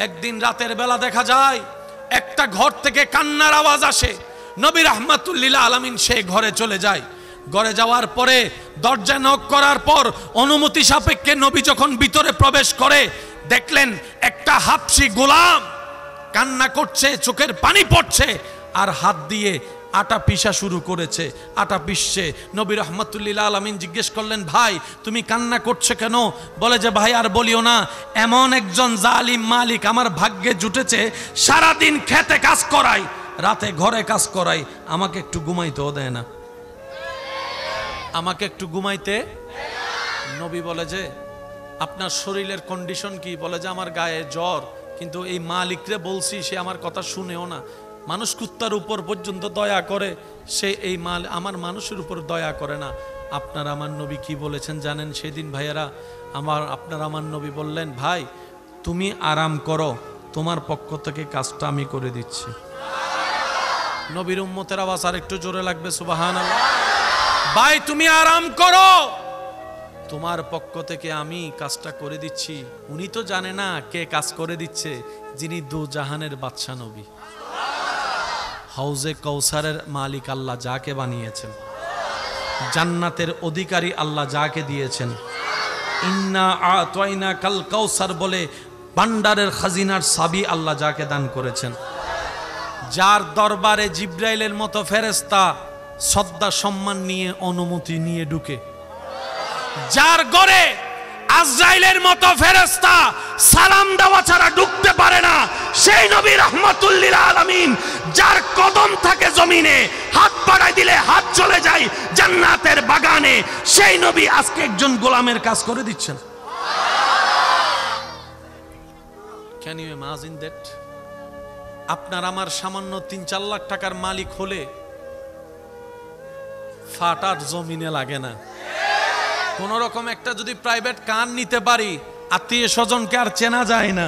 একদিন রাতের বেলা দেখা যায় একটা ঘর থেকে কান্নার আওয়াজ আসে। নবী রাহমাতুল্লিল আলামিন সেই ঘরে চলে যায়। ঘরে যাওয়ার পরে দরজা নক করার পর অনুমতি সাপেক্ষে নবী যখন ভিতরে প্রবেশ করে, দেখলেন একটা হাবশী গোলাম কান্না করছে, চোখের পানি পড়ছে, আর হাত দিয়ে আটা পিষা শুরু করেছে, আটা পিষছে। নবী রাহমাতুল্লিল আলামিন জিজ্ঞেস করলেন, ভাই তুমি কান্না করছো কেন? বলে যে ভাই আর বলিও না, এমন একজন জালিম মালিক আমার ভাগ্যে জুটেছে, সারাদিন খেতে কাজ করাই, রাতে ঘরে কাজ করাই, আমাকে একটু ঘুমাইতেও দেয় না, আমাকে একটু ঘুমাইতে। নবী বলে যে আপনার শরীরের কন্ডিশন কি? বলে যে আমার গায়ে জ্বর, কিন্তু এই মালিকরে বলছি, সে আমার কথা শুনেও না। মানুষ কুত্তার উপর পর্যন্ত দয়া করে, সে এই আমার মানুষের উপর দয়া করে না। আপনার আমার নবী কি বলেছেন জানেন সেদিন ভাইয়েরা? আপনার আমার নবী বললেন, ভাই তুমি আরাম করো, তোমার পক্ষ থেকে কাজটা আমি করে দিচ্ছি। নবীর উম্মতের আওয়াজ আর একটু জোরে লাগবে, সুবহানাল্লাহ। ভাই তুমি আরাম করো, তোমার পক্ষ থেকে আমি কাজটা করে দিচ্ছি। উনি তো জানে না কে কাজ করে দিচ্ছে, যিনি দু জাহানের বাদশা নবী, হাউজে কৌসারের মালিক আল্লাহ যাকে বানিয়েছেন, জান্নাতের অধিকারী আল্লাহ যাকে দিয়েছেন, ইন্না আতাইনা কাল কাউসার বলে ভান্ডারের খাজিনার চাবি আল্লাহ যাকে দান করেছেন, যার দরবারে জিব্রাইলের মতো ফেরেশতা শ্রদ্ধা সম্মান নিয়ে অনুমতি নিয়ে ঢুকে, যার ঘরে আজরাইলের মতো ফেরেশতা সালাম দেওয়া ছাড়া ঢুকতে পারে না, সেই নবী রাহমাতুল্লিল আলামিন, যার কদম থাকে জমিনে, হাত বাড়াই দিলে হাত চলে যায় জান্নাতের বাগানে, সেই নবী আজকে একজন গোলামের কাজ করে দিচ্ছেন। Can you imagine that? আপনার আমার সামান্য ৩-৪ লাখ টাকার মালিক হলে ফাটার জমিনে লাগে না। কোন রকম একটা যদি প্রাইভেট কার নিতে পারি, আত্মীয় স্বজনকে আর চেনা যায় না।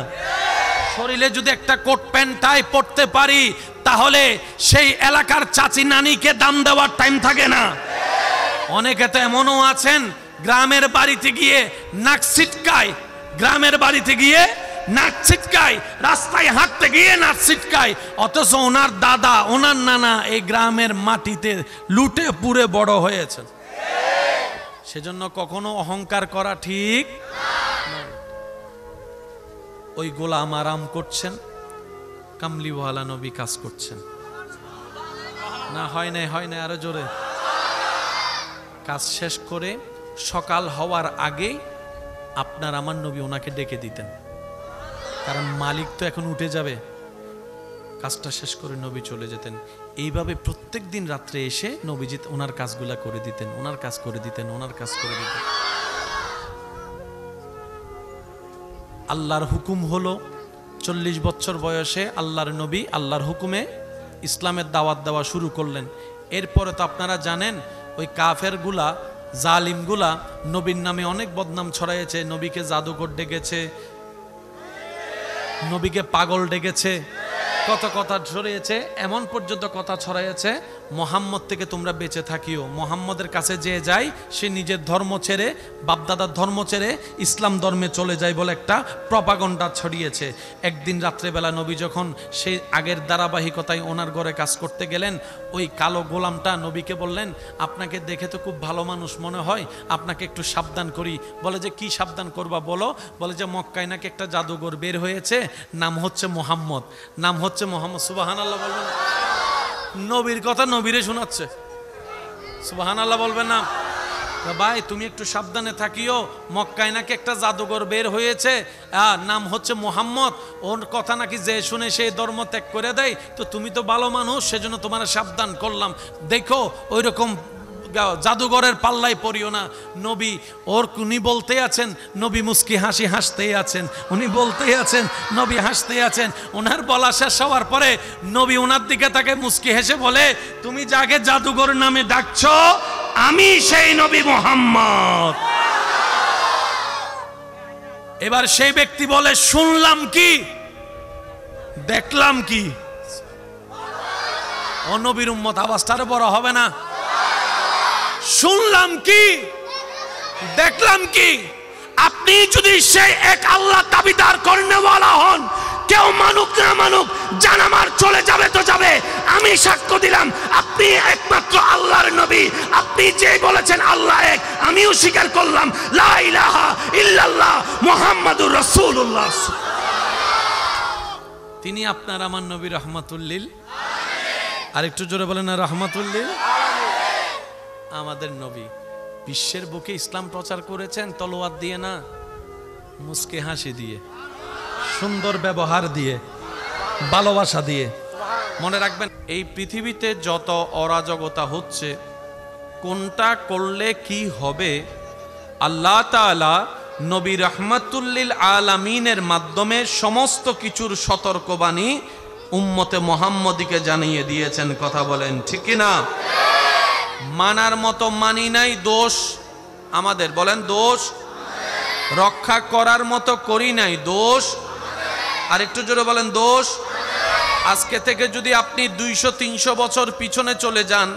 শরীরে যদি একটা কোট প্যান্ট টাই পরতে পারি, তাহলে সেই এলাকার চাচি নানিকে দাম দেওয়ার টাইম থাকে না। অনেকে তো এমনও আছেন, গ্রামের বাড়িতে গিয়ে নাক ছিটকায়, গ্রামের বাড়িতে গিয়ে নাক ছিটকায়, রাস্তায় হাঁটতে গিয়ে নাক ছিটকায়, অথচ ওনার দাদা ওনার নানা এই গ্রামের মাটিতে লুটে পুড়ে বড় হয়েছেন। সেজন্য কখনো অহংকার করা ঠিক নয়। ওই গোলাম আরাম করছেন, কামলিওয়ালা নবী কাজ করছেন। না হয় নাই, হয় নাই, আরো জোরে। কাজ শেষ করে সকাল হওয়ার আগেই আপনার আমার নবী ওনাকে ডেকে দিতেন, কারণ মালিক তো এখন উঠে যাবে। কাজটা শেষ করে নবী চলে যেতেন। এইভাবে প্রত্যেক দিন রাত্রে এসে নবীজি ওনার কাজগুলা করে দিতেন, ওনার কাজ করে দিতেন, ওনার কাজ করে দিতেন। আল্লাহর হুকুম হলো 40 বছর বয়সে আল্লাহর নবী আল্লাহর হুকুমে ইসলামের দাওয়াত দেওয়া শুরু করলেন। এরপরে তো আপনারা জানেন ওই কাফেরগুলা, জালিমগুলা নবীর নামে অনেক বদনাম ছড়াইয়েছে। নবীকে জাদুকর ডেকেছে, নবীকে পাগল ডেকেছে, কত কথা ছড়িয়েছে। এমন পর্যন্ত কথা ছড়াইয়েছে, মোহাম্মদ থেকে তোমরা বেঁচে থাকিও, মোহাম্মদের কাছে যে যায় সে নিজের ধর্ম ছেড়ে, বাপদাদার ধর্ম ছেড়ে ইসলাম ধর্মে চলে যায় বলে একটা প্রপাগন্ডা ছড়িয়েছে। একদিন রাত্রেবেলা নবী যখন সেই আগের ধারাবাহিকতায় ওনার ঘরে কাজ করতে গেলেন, ওই কালো গোলামটা নবীকে বললেন, আপনাকে দেখে তো খুব ভালো মানুষ মনে হয়, আপনাকে একটু সাবধান করি। বলে যে কি সাবধান করবা বলো? বলে যে মক্কায় নাকি একটা জাদুঘর বের হয়েছে, নাম হচ্ছে মোহাম্মদ, নাম হচ্ছে মোহাম্মদ। সুবহানাল্লাহ বলবেন? নবীর কথা নবীরে শোনাচ্ছে, সুবহানাল্লাহ বলবেন না? ভাই তুমি একটু সাবধানে থাকিও, মক্কায় নাকি একটা জাদুঘর বের হয়েছে, নাম হচ্ছে মোহাম্মদ, ওর কথা নাকি যে শুনে সেই ধর্ম ত্যাগ করে দেয়, তো তুমি তো ভালো মানুষ, সেজন্য তোমার সাবধান করলাম, দেখো ওই রকম জাদুঘরের পাল্লায় পড়িও না। নবী উনি বলতে আছেন, নবী মুস্কি হাসি হাসতেই আছেন, উনি বলতেই আছেন, নবী হাসতেই আছেন। ওনার বলা শেষ হওয়ার পরে নবী ওনার দিকে তাকে মুস্কি হেসে বলে, তুমি যাকে জাদুঘর নামে ডাকছো আমি সেই নবী মুহাম্মদ। এবার সেই ব্যক্তি বলে, শুনলাম কি, দেখলাম কি? ও নবীর উম্মত, আওয়াজটার বড় হবে না? শুনলাম কি, দেখলাম কি? আপনি যদি সেই এক আল্লাহ দাবিদার করনেওয়ালা হন, মানুক, জান আমার চলে যাবে তো যাবে, আমি সাক্ষ্য দিলাম আপনি একমাত্র আল্লাহর নবী। আপনি যে বলেছেন আল্লাহ এক, আমিও স্বীকার করলাম লা ইলাহা ইল্লাল্লাহ মুহাম্মাদুর রাসূলুল্লাহ। তিনি আপনার আমার নবী রাহমাতুল্লিল, আরেকটু জোরে বলেন না রাহমাতুল্লিল। আমাদের নবী বিশ্বের বুকে ইসলাম প্রচার করেছেন তলোয়ার দিয়ে না, মুস্কে হাসি দিয়ে, সুন্দর ব্যবহার দিয়ে, ভালোবাসা দিয়ে। মনে রাখবেন এই পৃথিবীতে যত অরাজকতা হচ্ছে, কোনটা করলে কি হবে, আল্লাহ তাআলা নবী রাহমাতুল্লিল আলামিনের মাধ্যমে সমস্ত কিছুর সতর্কবাণী উম্মতে মুহাম্মদীকে জানিয়ে দিয়েছেন। কথা বলেন ঠিক কি না? মানার মতো মানি নাই, দোষ আমাদের। বলেন দোষ। রক্ষা করার মতো করি নাই, দোষ। আর একটু জোরে বলেন দোষ। আজকে থেকে যদি আপনি 200-300 বছর পিছনে চলে যান,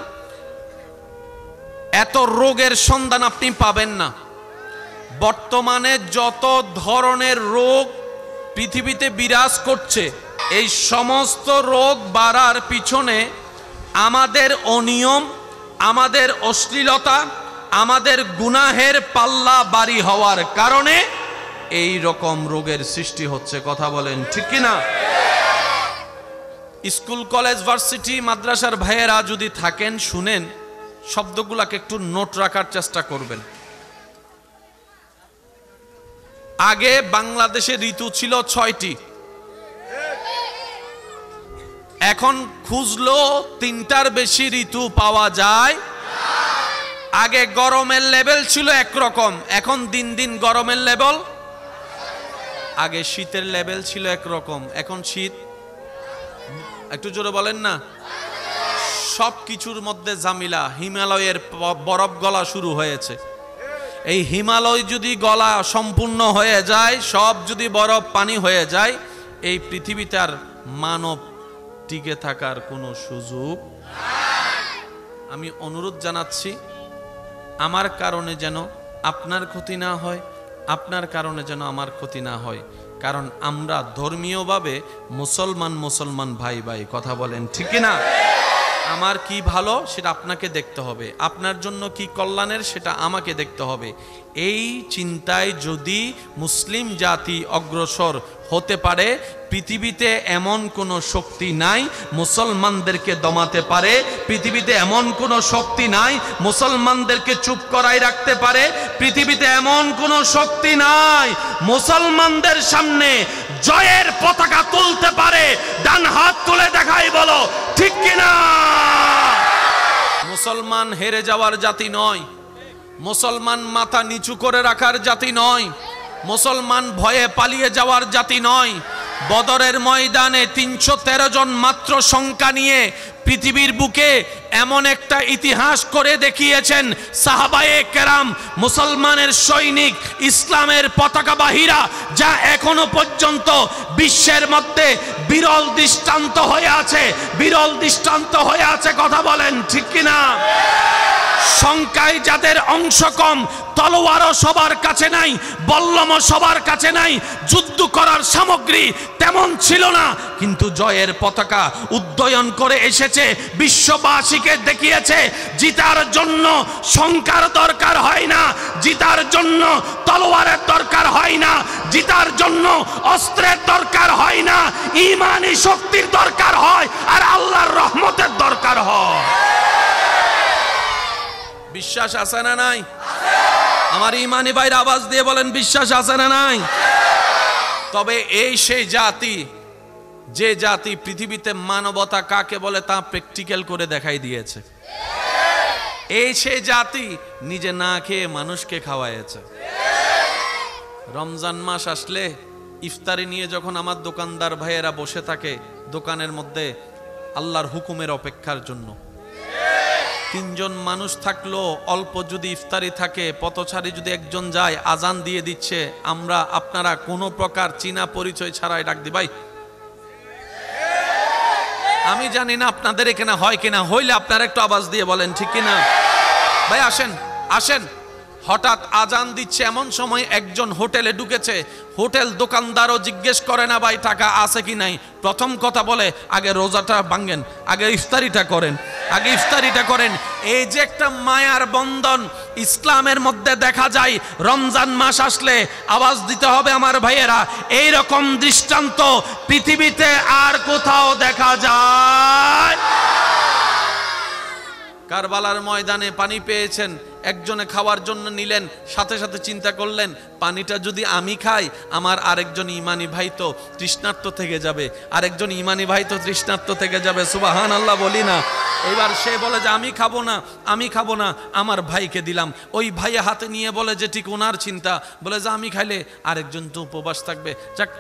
এত রোগের সন্ধান আপনি পাবেন না। বর্তমানে যত ধরনের রোগ পৃথিবীতে বিরাজ করছে, এই সমস্ত রোগ বাড়ার পিছনে আমাদের অনিয়ম, আমাদের অশ্লীলতা, আমাদের গুনাহের পাল্লা বাড়ি হওয়ার কারণে এই রকম রোগের সৃষ্টি হচ্ছে। কথা বলেন ঠিক কি না? স্কুল, কলেজ, ভার্সিটি, মাদ্রাসার ভাইয়েরা যদি থাকেন, শুনেন, শব্দগুলোকে একটু নোট রাখার চেষ্টা করবেন। আগে বাংলাদেশে ঋতু ছিল 6টি, এখন খুঁজলো 3টার বেশি ঋতু পাওয়া যায়। আগে গরমের লেভেল ছিল একরকম, এখন দিন দিন গরমের লেভেল, আগে শীতের লেভেল ছিল একরকম, এখন শীত। একটু জোরে বলেন না। সব কিছুর মধ্যে জামিলা। হিমালয়ের বরফ গলা শুরু হয়েছে। এই হিমালয় যদি গলা সম্পূর্ণ হয়ে যায়, সব যদি বরফ পানি হয়ে যায়, এই পৃথিবীতে আর মানব টিকে থাকার কোনো সুযোগ। আমি অনুরোধ জানাচ্ছি, আমার কারণে যেন আপনার ক্ষতি না হয়, আপনার কারণে যেন আমার ক্ষতি না হয়। কারণ আমরা ধর্মীয়ভাবে মুসলমান ভাই ভাই। কথা বলেন ঠিক না? আমার কি ভালো সেটা আপনাকে দেখতে হবে, আপনার জন্য কি কল্যাণের সেটা আমাকে দেখতে হবে। এই চিন্তায় যদি মুসলিম জাতি অগ্রসর হতে পারে, পৃথিবীতে এমন কোনো শক্তি নাই মুসলমানদেরকে দমাতে পারে, পৃথিবীতে এমন কোনো শক্তি নাই মুসলমানদেরকে চুপ করাই রাখতে পারে, পৃথিবীতে এমন কোনো শক্তি নাই মুসলমানদের সামনে জয়ের পতাকা তুলতে পারে। ডান হাত তুলে দেখাই, বলো ঠিক কিনা? মুসলমান হেরে যাওয়ার জাতি নয়, মুসলমান মাথা নিচু করে রাখার জাতি নয়, মুসলমান ভয়ে পালিয়ে যাওয়ার জাতি নয়। বদরের ময়দানে 313 জন মাত্র সংখ্যা নিয়ে পৃথিবীর বুকে এমন একটা ইতিহাস করে দেখিয়েছেন সাহাবায়ে কেরাম, মুসলমানের সৈনিক, ইসলামের পতাকাবাহীরা, যা এখনো পর্যন্ত বিশ্বের মধ্যে বিরল দৃষ্টান্ত হয়ে আছে, বিরল দৃষ্টান্ত হয়ে আছে। কথা বলেন ঠিক কিনা? সংখ্যায় যাদের অংশ কম, তলোয়ারও সবার কাছে নাই, বল্লমও সবার কাছে নাই, যুদ্ধ করার সামগ্রী তেমন ছিল না, কিন্তু জয়ের পতাকা উদ্দয়ন করে এসেছে, বিশ্ববাসীকে দেখিয়েছে জিতার জন্য সংখ্যার দরকার হয় না, জিতার জন্য তলোয়ারের দরকার হয় না, জিতার জন্য অস্ত্রের দরকার হয় না, ঈমানি শক্তির দরকার হয় আর আল্লাহর রহমতের দরকার হয়। বিশ্বাস আছে না নাই? আমার ইমানি ভাইরা আওয়াজ দিয়ে বলেন বিশ্বাস আছে না নাই? তবে এই সেই জাতি, যে জাতি পৃথিবীতে মানবতা কাকে বলে তা প্র্যাকটিক্যাল করে দেখাই দিয়েছে। এই সেই জাতি নিজে না খেয়ে মানুষকে খাওয়াইছে। রমজান মাস আসলে ইফতারি নিয়ে যখন আমার দোকানদার ভাইয়েরা বসে থাকে দোকানের মধ্যে আল্লাহর হুকুমের অপেক্ষার জন্য, 3 জন মানুষ থাকলো, অল্প যদি ইফতারি থাকে, পথচারী যদি একজন যায়, আজান দিয়ে দিচ্ছে, আমরা আপনারা কোনো প্রকার চীনা পরিচয় ছাড়াই ডাক দি ভাই। আমি জানি না আপনাদের এখানে হয় কিনা, হইলে আপনারা একটু আওয়াজ দিয়ে বলেন ঠিক কিনা। ভাই আসেন আসেন, হঠাৎ আজান দিচ্ছে, এমন সময় একজন হোটেলে ঢুকেছে। হোটেল দোকানদারও জিজ্ঞেস করে না ভাই টাকা আছে কি নাই, প্রথম কথা বলে আগে রোজাটা ভাঙেন, আগে ইফতারিটা করেন, আগে ইফতারিটা করেন। এই যে একটা মায়ার বন্ধন ইসলামের মধ্যে দেখা যায়, রমজান মাস আসলে আওয়াজ দিতে হবে আমার ভাইয়েরা, এই রকম দৃষ্টান্ত পৃথিবীতে আর কোথাও দেখা যায়। কারবালার ময়দানে পানি পেয়েছেন, একজনে খাওয়ার জন্য নিলেন, সাথে সাথে চিন্তা করলেন পানিটা যদি আমি খাই আমার আরেকজন ইমানি ভাই তো তৃষ্ণার্ত থেকে যাবে, আরেকজন ইমানি ভাই তো তৃষ্ণার্ত থেকে যাবে, সুবহানাল্লাহ বলি না। এবার সে বলে যে আমি খাবো না, আমি খাবো না, আমার ভাইকে দিলাম। ওই ভাইয়া হাতে নিয়ে বলে যে ঠিক ওনার চিন্তা, বলে যে আমি খাইলে আরেকজন তো উপবাস থাকবে, যাক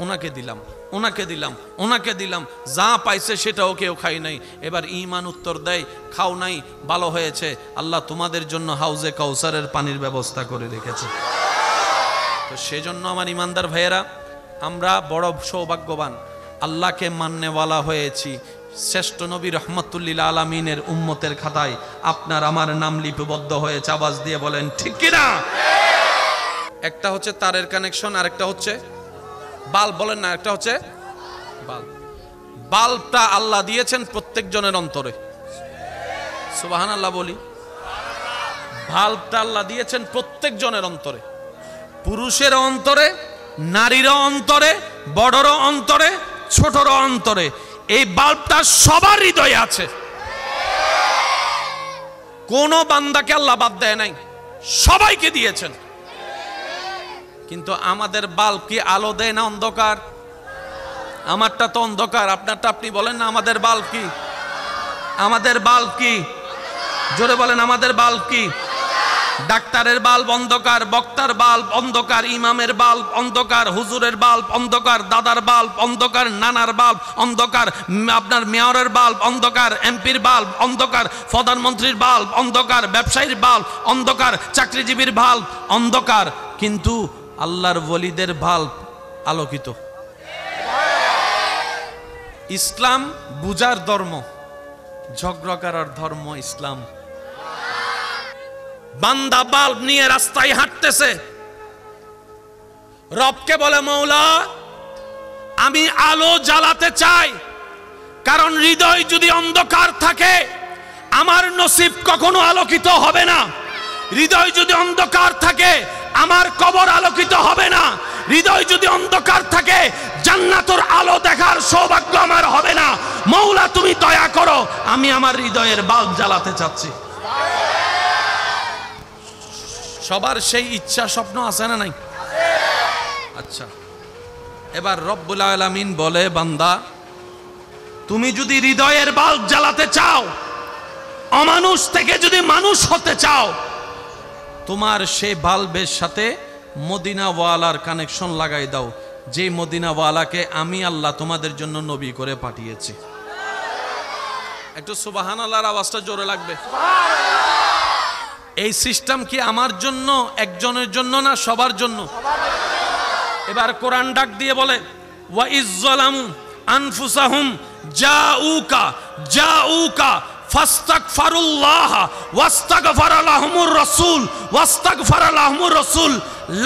ওনাকে দিলাম, ওনাকে দিলাম, ওনাকে দিলাম, যা পাইছে সেটাও কেউ খাই নাই। এবার ঈমান উত্তর দেয় খাও নাই, ভালো হয়েছে, আল্লাহ তোমাদের জন্য হাউজে কাউসারের পানির ব্যবস্থা করে রেখেছে। তো সেজন্য আমার ইমানদার ভাইয়েরা, আমরা বড় সৌভাগ্যবান, আল্লাহকে মান্যওয়ালা হয়েছি। শ্রেষ্ঠ নবী রহমতুল্লিল আলামিনের উম্মতের খাতায় আপনার আমার নাম লিপিবদ্ধ হয়েছে। আওয়াজ দিয়ে বলেন ঠিক কিনা? একটা হচ্ছে তারের কানেকশন, আরেকটা হচ্ছে বাল্ব, বলেন না, একটা হচ্ছে বাল্ব। বাল্বটা আল্লাহ দিয়েছেন প্রত্যেক জনের অন্তরে, সুবহানাল্লাহ বলি। বাল্বটা আল্লাহ দিয়েছেন প্রত্যেক জনের অন্তরে, পুরুষের অন্তরে, নারীর অন্তরে, বড়র অন্তরে, ছোটর অন্তরে। এই বাল্বটা সবার হৃদয়ে আছে, কোন বান্দাকে আল্লাহ বাদ দেয় নাই, সবাইকে দিয়েছেন। কিন্তু আমাদের বাল্ব কি আলো দেয় না অন্ধকার? আমারটা তো অন্ধকার, আপনারটা আপনি বলেন না। আমাদের বাল্ব কি? আমাদের বাল্ব কি? জোরে বলেন, আমাদের বাল্ব কি? ডাক্তারের বাল্ব অন্ধকার, বক্তার বাল্ব অন্ধকার, ইমামের বাল্ব অন্ধকার, হুজুরের বাল্ব অন্ধকার, দাদার বাল্ব অন্ধকার, নানার বাল্ব অন্ধকার, আপনার মেয়রের বাল্ব অন্ধকার, এমপির বাল্ব অন্ধকার, প্রধানমন্ত্রীর বাল্ব অন্ধকার, ব্যবসায়ীর বাল্ব অন্ধকার, চাকরিজীবীর বাল্ব অন্ধকার। কিন্তু আল্লাহর ওলিদের বাল্ব আলোকিত। ইসলাম বুজার ধর্ম, ঝগড়া করার ধর্ম ইসলাম। বান্দা বাল্ব নিয়ে রাস্তায় হাঁটতেছে, রবকে বলে মৌলা আমি আলো জ্বালাতে চাই, কারণ হৃদয় যদি অন্ধকার থাকে আমার নসিব কখনো আলোকিত হবে না। হৃদয় যদি অন্ধকার থাকে আমার কবর আলোকিত হবে না। হৃদয় যদি অন্ধকার থাকে জান্নাতের আলো দেখার সৌভাগ্য আমার হবে না। মৌলা তুমি দয়া করো, আমি আমার হৃদয়ের বাল্ব জ্বালাতে চাচ্ছি। সবার সেই ইচ্ছা স্বপ্ন আছে না নাই? আচ্ছা, এবার রব্বুল আলামিন বলে বান্দা তুমি যদি হৃদয়ের বাল্ব জ্বালাতে চাও, অমানুষ থেকে যদি মানুষ হতে চাও, তোমার সেই বাল্বের সাথে মদিনাওয়ালার কানেকশন লাগাই দাও, যে মদিনাওয়ালাকে আমি আল্লাহ তোমাদের জন্য নবী করে পাঠিয়েছি। একটু সুবহানাল্লাহর আওয়াজটা জোরে লাগবে। এই সিস্টেম কি আমার জন্য, একজনের জন্য না, সবার জন্য? এবার কোরআন ডাক দিয়ে বলে ওয়া ইজ্জালামু আনফুসাহুম জাউকা জাউকা ফাস্তাগফিরুল্লাহ ওয়াস্তাগফারা লাহুমুর রাসূল ওয়াস্তাগফারা লাহুমুর রাসূল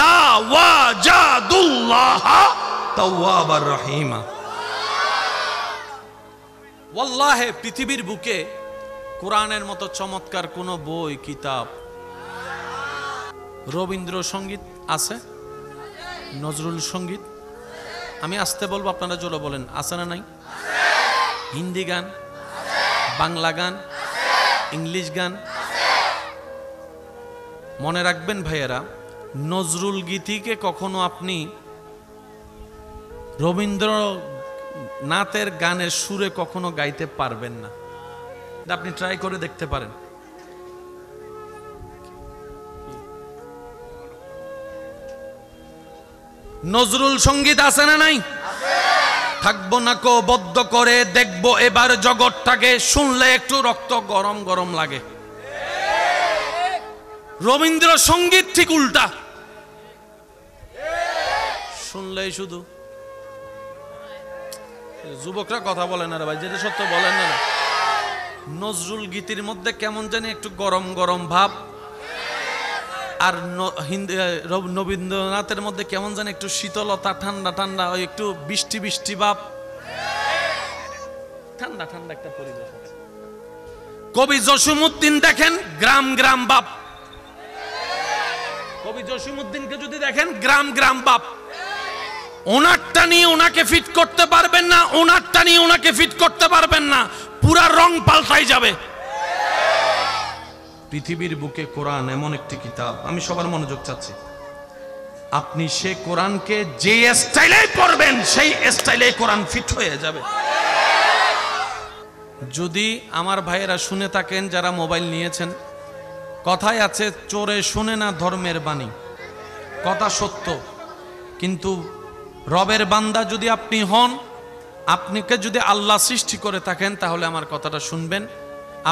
লা ওয়াজাদুল্লাহ তাওয়াবার রহিমা। ওয়াল্লাহি পৃথিবীর বুকে কোরআনের মতো চমৎকার কোন বই, কিতাব, রবীন্দ্রসঙ্গীত আছে, নজরুল সঙ্গীত, আমি আসতে বলবো আপনারা জোরে বলেন আছে না নাই? হিন্দি গান, বাংলা গান, ইংলিশ গান। মনে রাখবেন ভাইয়েরা, নজরুল গীতিকে কখনো আপনি রবীন্দ্রনাথের গানের সুরে কখনো গাইতে পারবেন না। আপনি ট্রাই করে দেখতে পারেন। নজরুল সঙ্গীত আছে না নাই? থাকবো না কো বদ্ধ করে দেখবো এবার জগৎটাকে, শুনলে একটু রক্ত গরম গরম লাগে। রবীন্দ্র সঙ্গীত ঠিক উল্টা, শুনলেই শুধু যুবকরা কথা বলে না রে ভাই, যেটা সত্য বলেন না। নজরুল গীতির মধ্যে কেমন জানি একটু গরম গরম ভাব, আর রবীন্দ্রনাথের মধ্যে কেমন যেন একটু শীতলতা, ঠান্ডা ঠান্ডা, ওই একটু বৃষ্টি বৃষ্টি ভাব, ঠান্ডা ঠান্ডা একটা পরিবেশ আছে। কবি জসিমউদ্দিন দেখেন গ্রাম গ্রাম বাপ, কবি জসিমউদ্দিনকে যদি দেখেন গ্রাম গ্রাম বাপ, ওনারটা নিয়ে ওনাকে ফিট করতে পারবেন না, ওনারটা নিয়ে ওনাকে ফিট করতে পারবেন না, পুরা রং পাল্টাই যাবে। পৃথিবীর বুকে কোরআন এমন একটি কিতাব, আমি সবার মনোযোগ চাচ্ছি, আপনি সে কোরআনকে যে স্টাইলে পড়বেন সেই স্টাইলে কোরআন ফিট হয়ে যাবে। যদি আমার ভাইয়েরা শুনে থাকেন যারা মোবাইল নিয়েছেন, কথায় আছে চোরে শুনে না ধর্মের বাণী, কথা সত্য, কিন্তু রবের বান্দা যদি আপনি হন, আপনাকে যদি আল্লাহ সৃষ্টি করে থাকেন, তাহলে আমার কথাটা শুনবেন।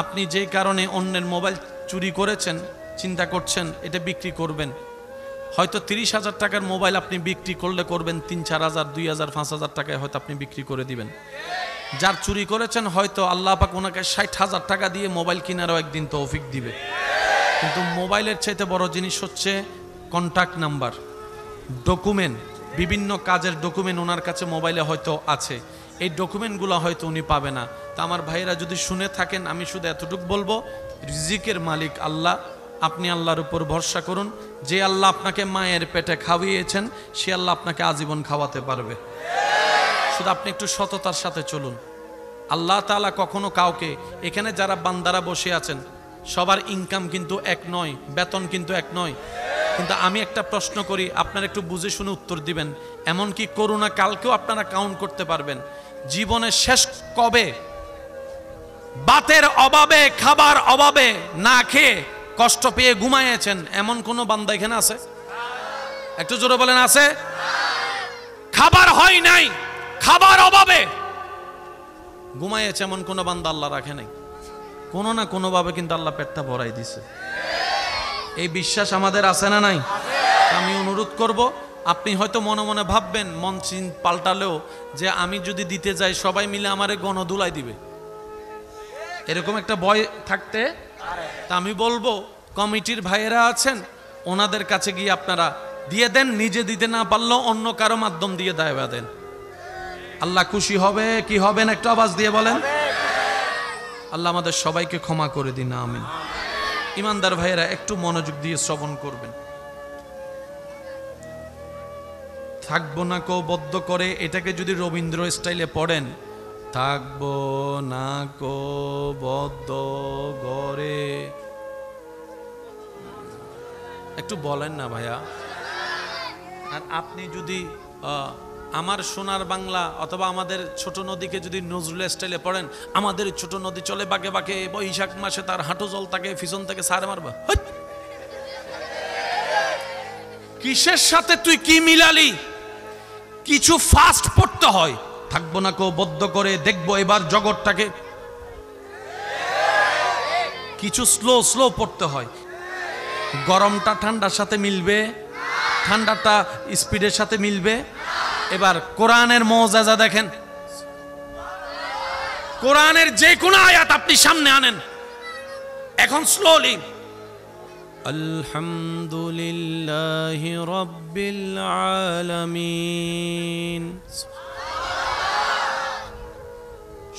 আপনি যে কারণে অন্যের মোবাইল চুরি করেছেন, চিন্তা করছেন এটা বিক্রি করবেন, হয়তো 30,000 টাকার মোবাইল আপনি বিক্রি করলে করবেন 3-4,000, 2,000, 5,000 টাকায় হয়তো আপনি বিক্রি করে দিবেন। যার চুরি করেছেন হয়তো আল্লাহ পাক ওনাকে 60,000 টাকা দিয়ে মোবাইল কেনারও একদিন তৌফিক দিবে। কিন্তু মোবাইলের চাইতে বড় জিনিস হচ্ছে কন্ট্যাক্ট নাম্বার, ডকুমেন্ট, বিভিন্ন কাজের ডকুমেন্ট ওনার কাছে মোবাইলে হয়তো আছে, এই ডকুমেন্টগুলো হয়তো উনি পাবে না। তা আমার ভাইয়েরা যদি শুনে থাকেন, আমি শুধু এতটুকু বলবো, রিজিকের মালিক আল্লাহ, আপনি আল্লাহর উপর ভরসা করুন। যে আল্লাহ আপনাকে মায়ের পেটে খাওয়িয়েছেন, সে আল্লাহ আপনাকে আজীবন খাওয়াতে পারবে। শুধু আপনি একটু সততার সাথে চলুন। আল্লাহ তাআলা কখনো কাউকে, এখানে যারা বান্দারা বসে আছেন সবার ইনকাম কিন্তু এক নয়, বেতন কিন্তু এক নয়, কিন্তু আমি একটা প্রশ্ন করি, আপনারা একটু বুঝে শুনে উত্তর দিবেন। এমনকি করোনা কালকেও আপনারা কাউন্ট করতে পারবেন, জীবনের শেষ কবে বাতের অভাবে, খাবার অভাবে, না খেয়ে কষ্ট পেয়ে ঘুমাইয়েছেন, এমন কোন বান্দা এখানে আছে? একটু জোরে বলেন আছে? খাবার হয় নাই, খাবার অভাবে ঘুমাইয়েছে, এমন কোন বান্দা আল্লাহ রাখে নাই। কোনো না কোনো ভাবে কিন্তু আল্লাহ পেটটা ভরাই দিছে। এই বিশ্বাস আমাদের আছে না নাই? আমি অনুরোধ করব, আপনি হয়তো মনে মনে ভাববেন, মন চিন পাল্টালেও, যে আমি যদি দিতে যাই সবাই মিলে আমারে গণদুলাই দিবে, এরকম একটা ভয় থাকতে। তা আমি বলবো কমিটির ভাইয়েরা আছেন, ওনাদের কাছে গিয়ে আপনারা দিয়ে দেন, নিজে দিতে না পারলেও অন্য কারো মাধ্যম দিয়ে দায়বা দেন। আল্লাহ খুশি হবে কি হবেন? একটু আওয়াজ দিয়ে বলেন। আল্লাহ আমাদের সবাইকে ক্ষমা করে দিন, আমিন। ইমানদার ভাইয়েরা একটু মনোযোগ দিয়ে শ্রবণ করবেন। থাকবো না কো বদ্ধ করে, এটাকে যদি রবীন্দ্র স্টাইলে পড়েন, থাকবো না কো বদ্ধ করে, একটু বলেন না ভাইয়া। আর আপনি যদি আমার সোনার বাংলা অথবা আমাদের ছোট নদীকে যদি নজরুল স্টাইলে পড়েন, আমাদের ছোট নদী চলে বাঁকে বাঁকে, বৈশাখ মাসে তার হাঁটু জল তাকে পিছন থেকে সারে মারবা, কিসের সাথে তুই কি মিলালি? কিছু ফাস্ট পড়তে হয়, থাকবো না কো বদ্ধ করে, দেখবো এবার জগৎটাকে। কিছু স্লো স্লো পড়তে হয়, গরমটা ঠান্ডার সাথে মিলবে, ঠান্ডাটা স্পিডের সাথে মিলবে। এবার কোরআনের মুআজিজা দেখেন, কোরআনের যে কোনো আয়াত আপনি সামনে আনেন, এখন স্লোলি আলহামদুলিল্লাহি রাব্বিল আলামিন,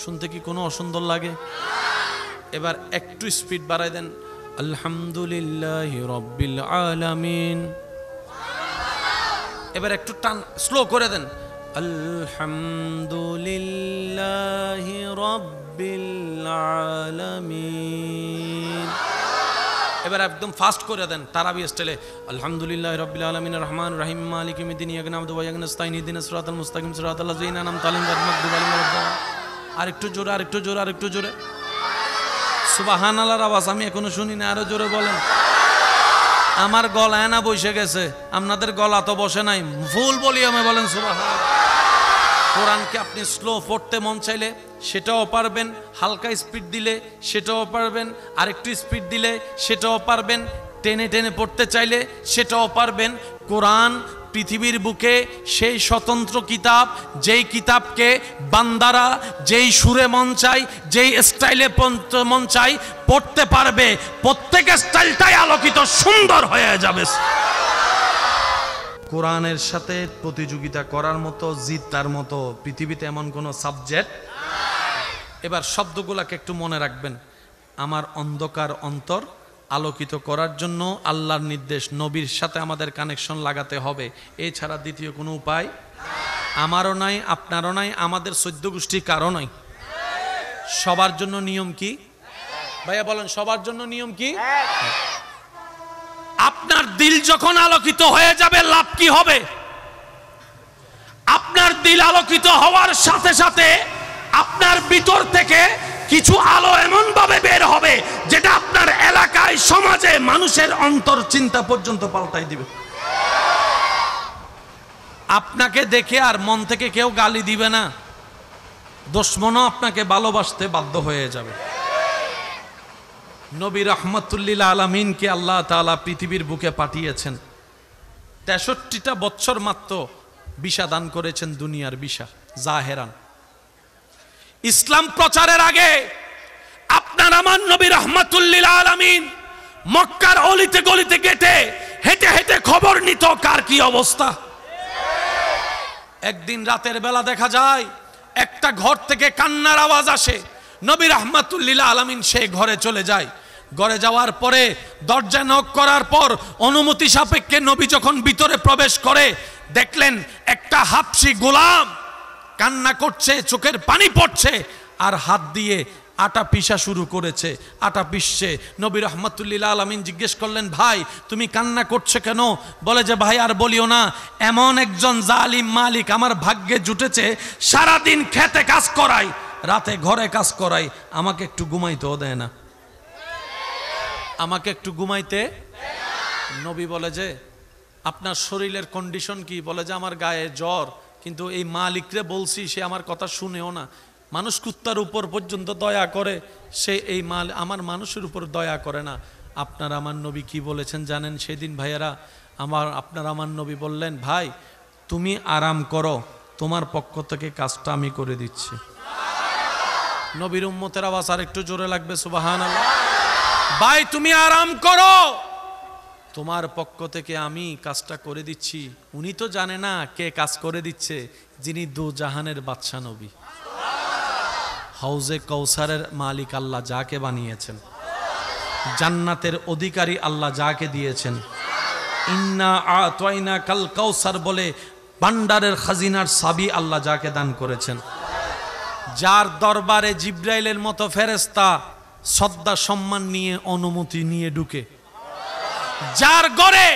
শুনতে কি কোনো অসুন্দর লাগে? এবার একটু স্পিড বাড়াই দেন, আলহামদুলিল্লাহি রাব্বিল আলামিন। এবার একটু টান স্লো করে দেন, আলহামদুলিল্লাহি রাব্বিল আলামিন। এবার একদম ফাস্ট করে দেন তারাবি স্টাইলে, আলহামদুলিল্লাহি রাব্বিল আলামিন রহমানির রহিম মালিকি ইয়াউমিদ্দিন ইয়্যাকা না'বুদু ওয়া ইয়্যাকা নাস্তাঈন ইহদিনাস সিরাতাল মুস্তাকিম সিরাতাল লাযিনা আন'আমতা আলাইহিম গায়রিল মাগদুবি আলাইহিম ওয়ালাদ-দাল্লিন। আরেকটু জোরে, আরেকটু জোরে, আরেকটু জোরে। সুবহানাল্লাহর আওয়াজ আমি এখনো শুনি না, আরো জোরে বলেন। আমার গলায় না বসে গেছে, আপনাদের গলা তো বসে নাই, ফুল ভলিউমে বলেন সুবহানাল্লাহ। কোরআনকে আপনি স্লো পড়তে মন চাইলে সেটাও পারবেন, হালকা স্পিড দিলে সেটাও পারবেন, আরেকটু স্পিড দিলে সেটাও পারবেন, টেনে টেনে পড়তে চাইলে সেটাও পারবেন। কোরআন পৃথিবীর বুকে সেই স্বতন্ত্র কিতাব, যেই কিতাবকে বান্দারা যেই সুরে মন চায়, যেই স্টাইলে মন চায় পড়তে পারবে, প্রত্যেকের স্টাইলটাই আলোকিত সুন্দর হয়ে যাবে। কোরআনের সাথে প্রতিযোগিতা করার মতো, জিতার মতো পৃথিবীতে এমন কোনো সাবজেক্ট। এবার শব্দগুলোকে একটু মনে রাখবেন। আমার অন্ধকার অন্তর আলোকিত করার জন্য আল্লাহর নির্দেশ, নবীর সাথে আমাদের কানেকশন লাগাতে হবে, এছাড়া দ্বিতীয় কোনো উপায় আমারও নাই, আপনারও নাই, আমাদের 14 গোষ্ঠী কারো নাই। সবার জন্য নিয়ম কি ভাইয়া বলেন? সবার জন্য নিয়ম কি? আপনার দিল যখন আলোকিত হয়ে যাবে, লাভ কি হবে? আপনার দিল আলোকিত হওয়ার সাথে সাথে আপনার ভিতর থেকে কিছু আলো এমন ভাবে বের হবে যেটা আপনার এলাকায়, সমাজে মানুষের অন্তর চিন্তা পর্যন্ত পাল্টাই দিবে। আপনাকে দেখে আর মন থেকে কেউ গালি দিবে না, দুশমনও আপনাকে ভালোবাসতে বাধ্য হয়ে যাবে। নবী রাহমাতুল্লিল আলামিনকে আল্লাহ তাআলা পৃথিবীর বুকে পাঠিয়েছেন, 63টা বছর মাত্র বিষা দান করেছেন, দুনিয়ার বিষা জাহেরান। ইসলাম প্রচারের আগে আপনার আমার নবী রাহমাতুল্লিল আলামিন মক্কার অলিতে গলিতে গেটে হেঁটে হেঁটে খবর নিত কার কি অবস্থা। একদিন রাতের বেলা দেখা যায় একটা ঘর থেকে কান্নার আওয়াজ আসে। নবী রাহমাতুল্লিল আলামিন সেই ঘরে চলে যায়। ঘরে যাওয়ার পরে দরজা নক করার পর অনুমতি সাপেক্ষে নবী যখন ভিতরে প্রবেশ করে, দেখলেন একটা হাবশী গোলাম কান্না করছে, চোখের পানি পড়ছে, আর হাত দিয়ে আটা পিষা শুরু করেছে, আটা পিষছে। নবী রাহমাতুল্লিল আলামিন জিজ্ঞেস করলেন, ভাই তুমি কান্না করছো কেন? বলে যে ভাই আর বলিও না, এমন একজন জালিম মালিক আমার ভাগ্যে জুটেছে, সারাদিন খেতে কাজ করাই, রাতে ঘরে কাজ করাই, আমাকে একটু ঘুমাইতেও দেয় না, আমাকে একটু ঘুমাইতে। নবী বলে যে আপনার শরীরের কন্ডিশন কি? বলে যে আমার গায়ে জ্বর, কিন্তু এই মালিকরে বলছি, সে আমার কথা শুনেও না। মানুষ কুত্তার উপর পর্যন্ত দয়া করে, সে এই আমার মানুষের উপর দয়া করে না। আপনার আমার নবী কি বলেছেন জানেন? সেদিন ভাইয়েরা আপনার আমার নবী বললেন, ভাই তুমি আরাম করো, তোমার পক্ষ থেকে কাজটা আমি করে দিচ্ছি। নবীর উম্মতের আওয়াজ আর একটু জোরে লাগবে, সুবহানাল্লাহ। ভাই তুমি আরাম করো, তোমার পক্ষ থেকে আমি কাজটা করে দিচ্ছি। উনি তো জানে না কে কাজ করে দিচ্ছে, যিনি দু জাহানের বাদশা নবী, হাউজে কৌসারের মালিক আল্লাহ যাকে বানিয়েছেন, জান্নাতের অধিকারী আল্লাহ যাকে দিয়েছেন, ইন্না আতাইনা কাল কাউসার বলে ভান্ডারের খাজিনার সাবি আল্লাহ যাকে দান করেছেন, যার দরবারে জিব্রাইলের মতো ফেরেশতা শ্রদ্ধা সম্মান নিয়ে অনুমতি নিয়ে ঢুকে, যার ঘরে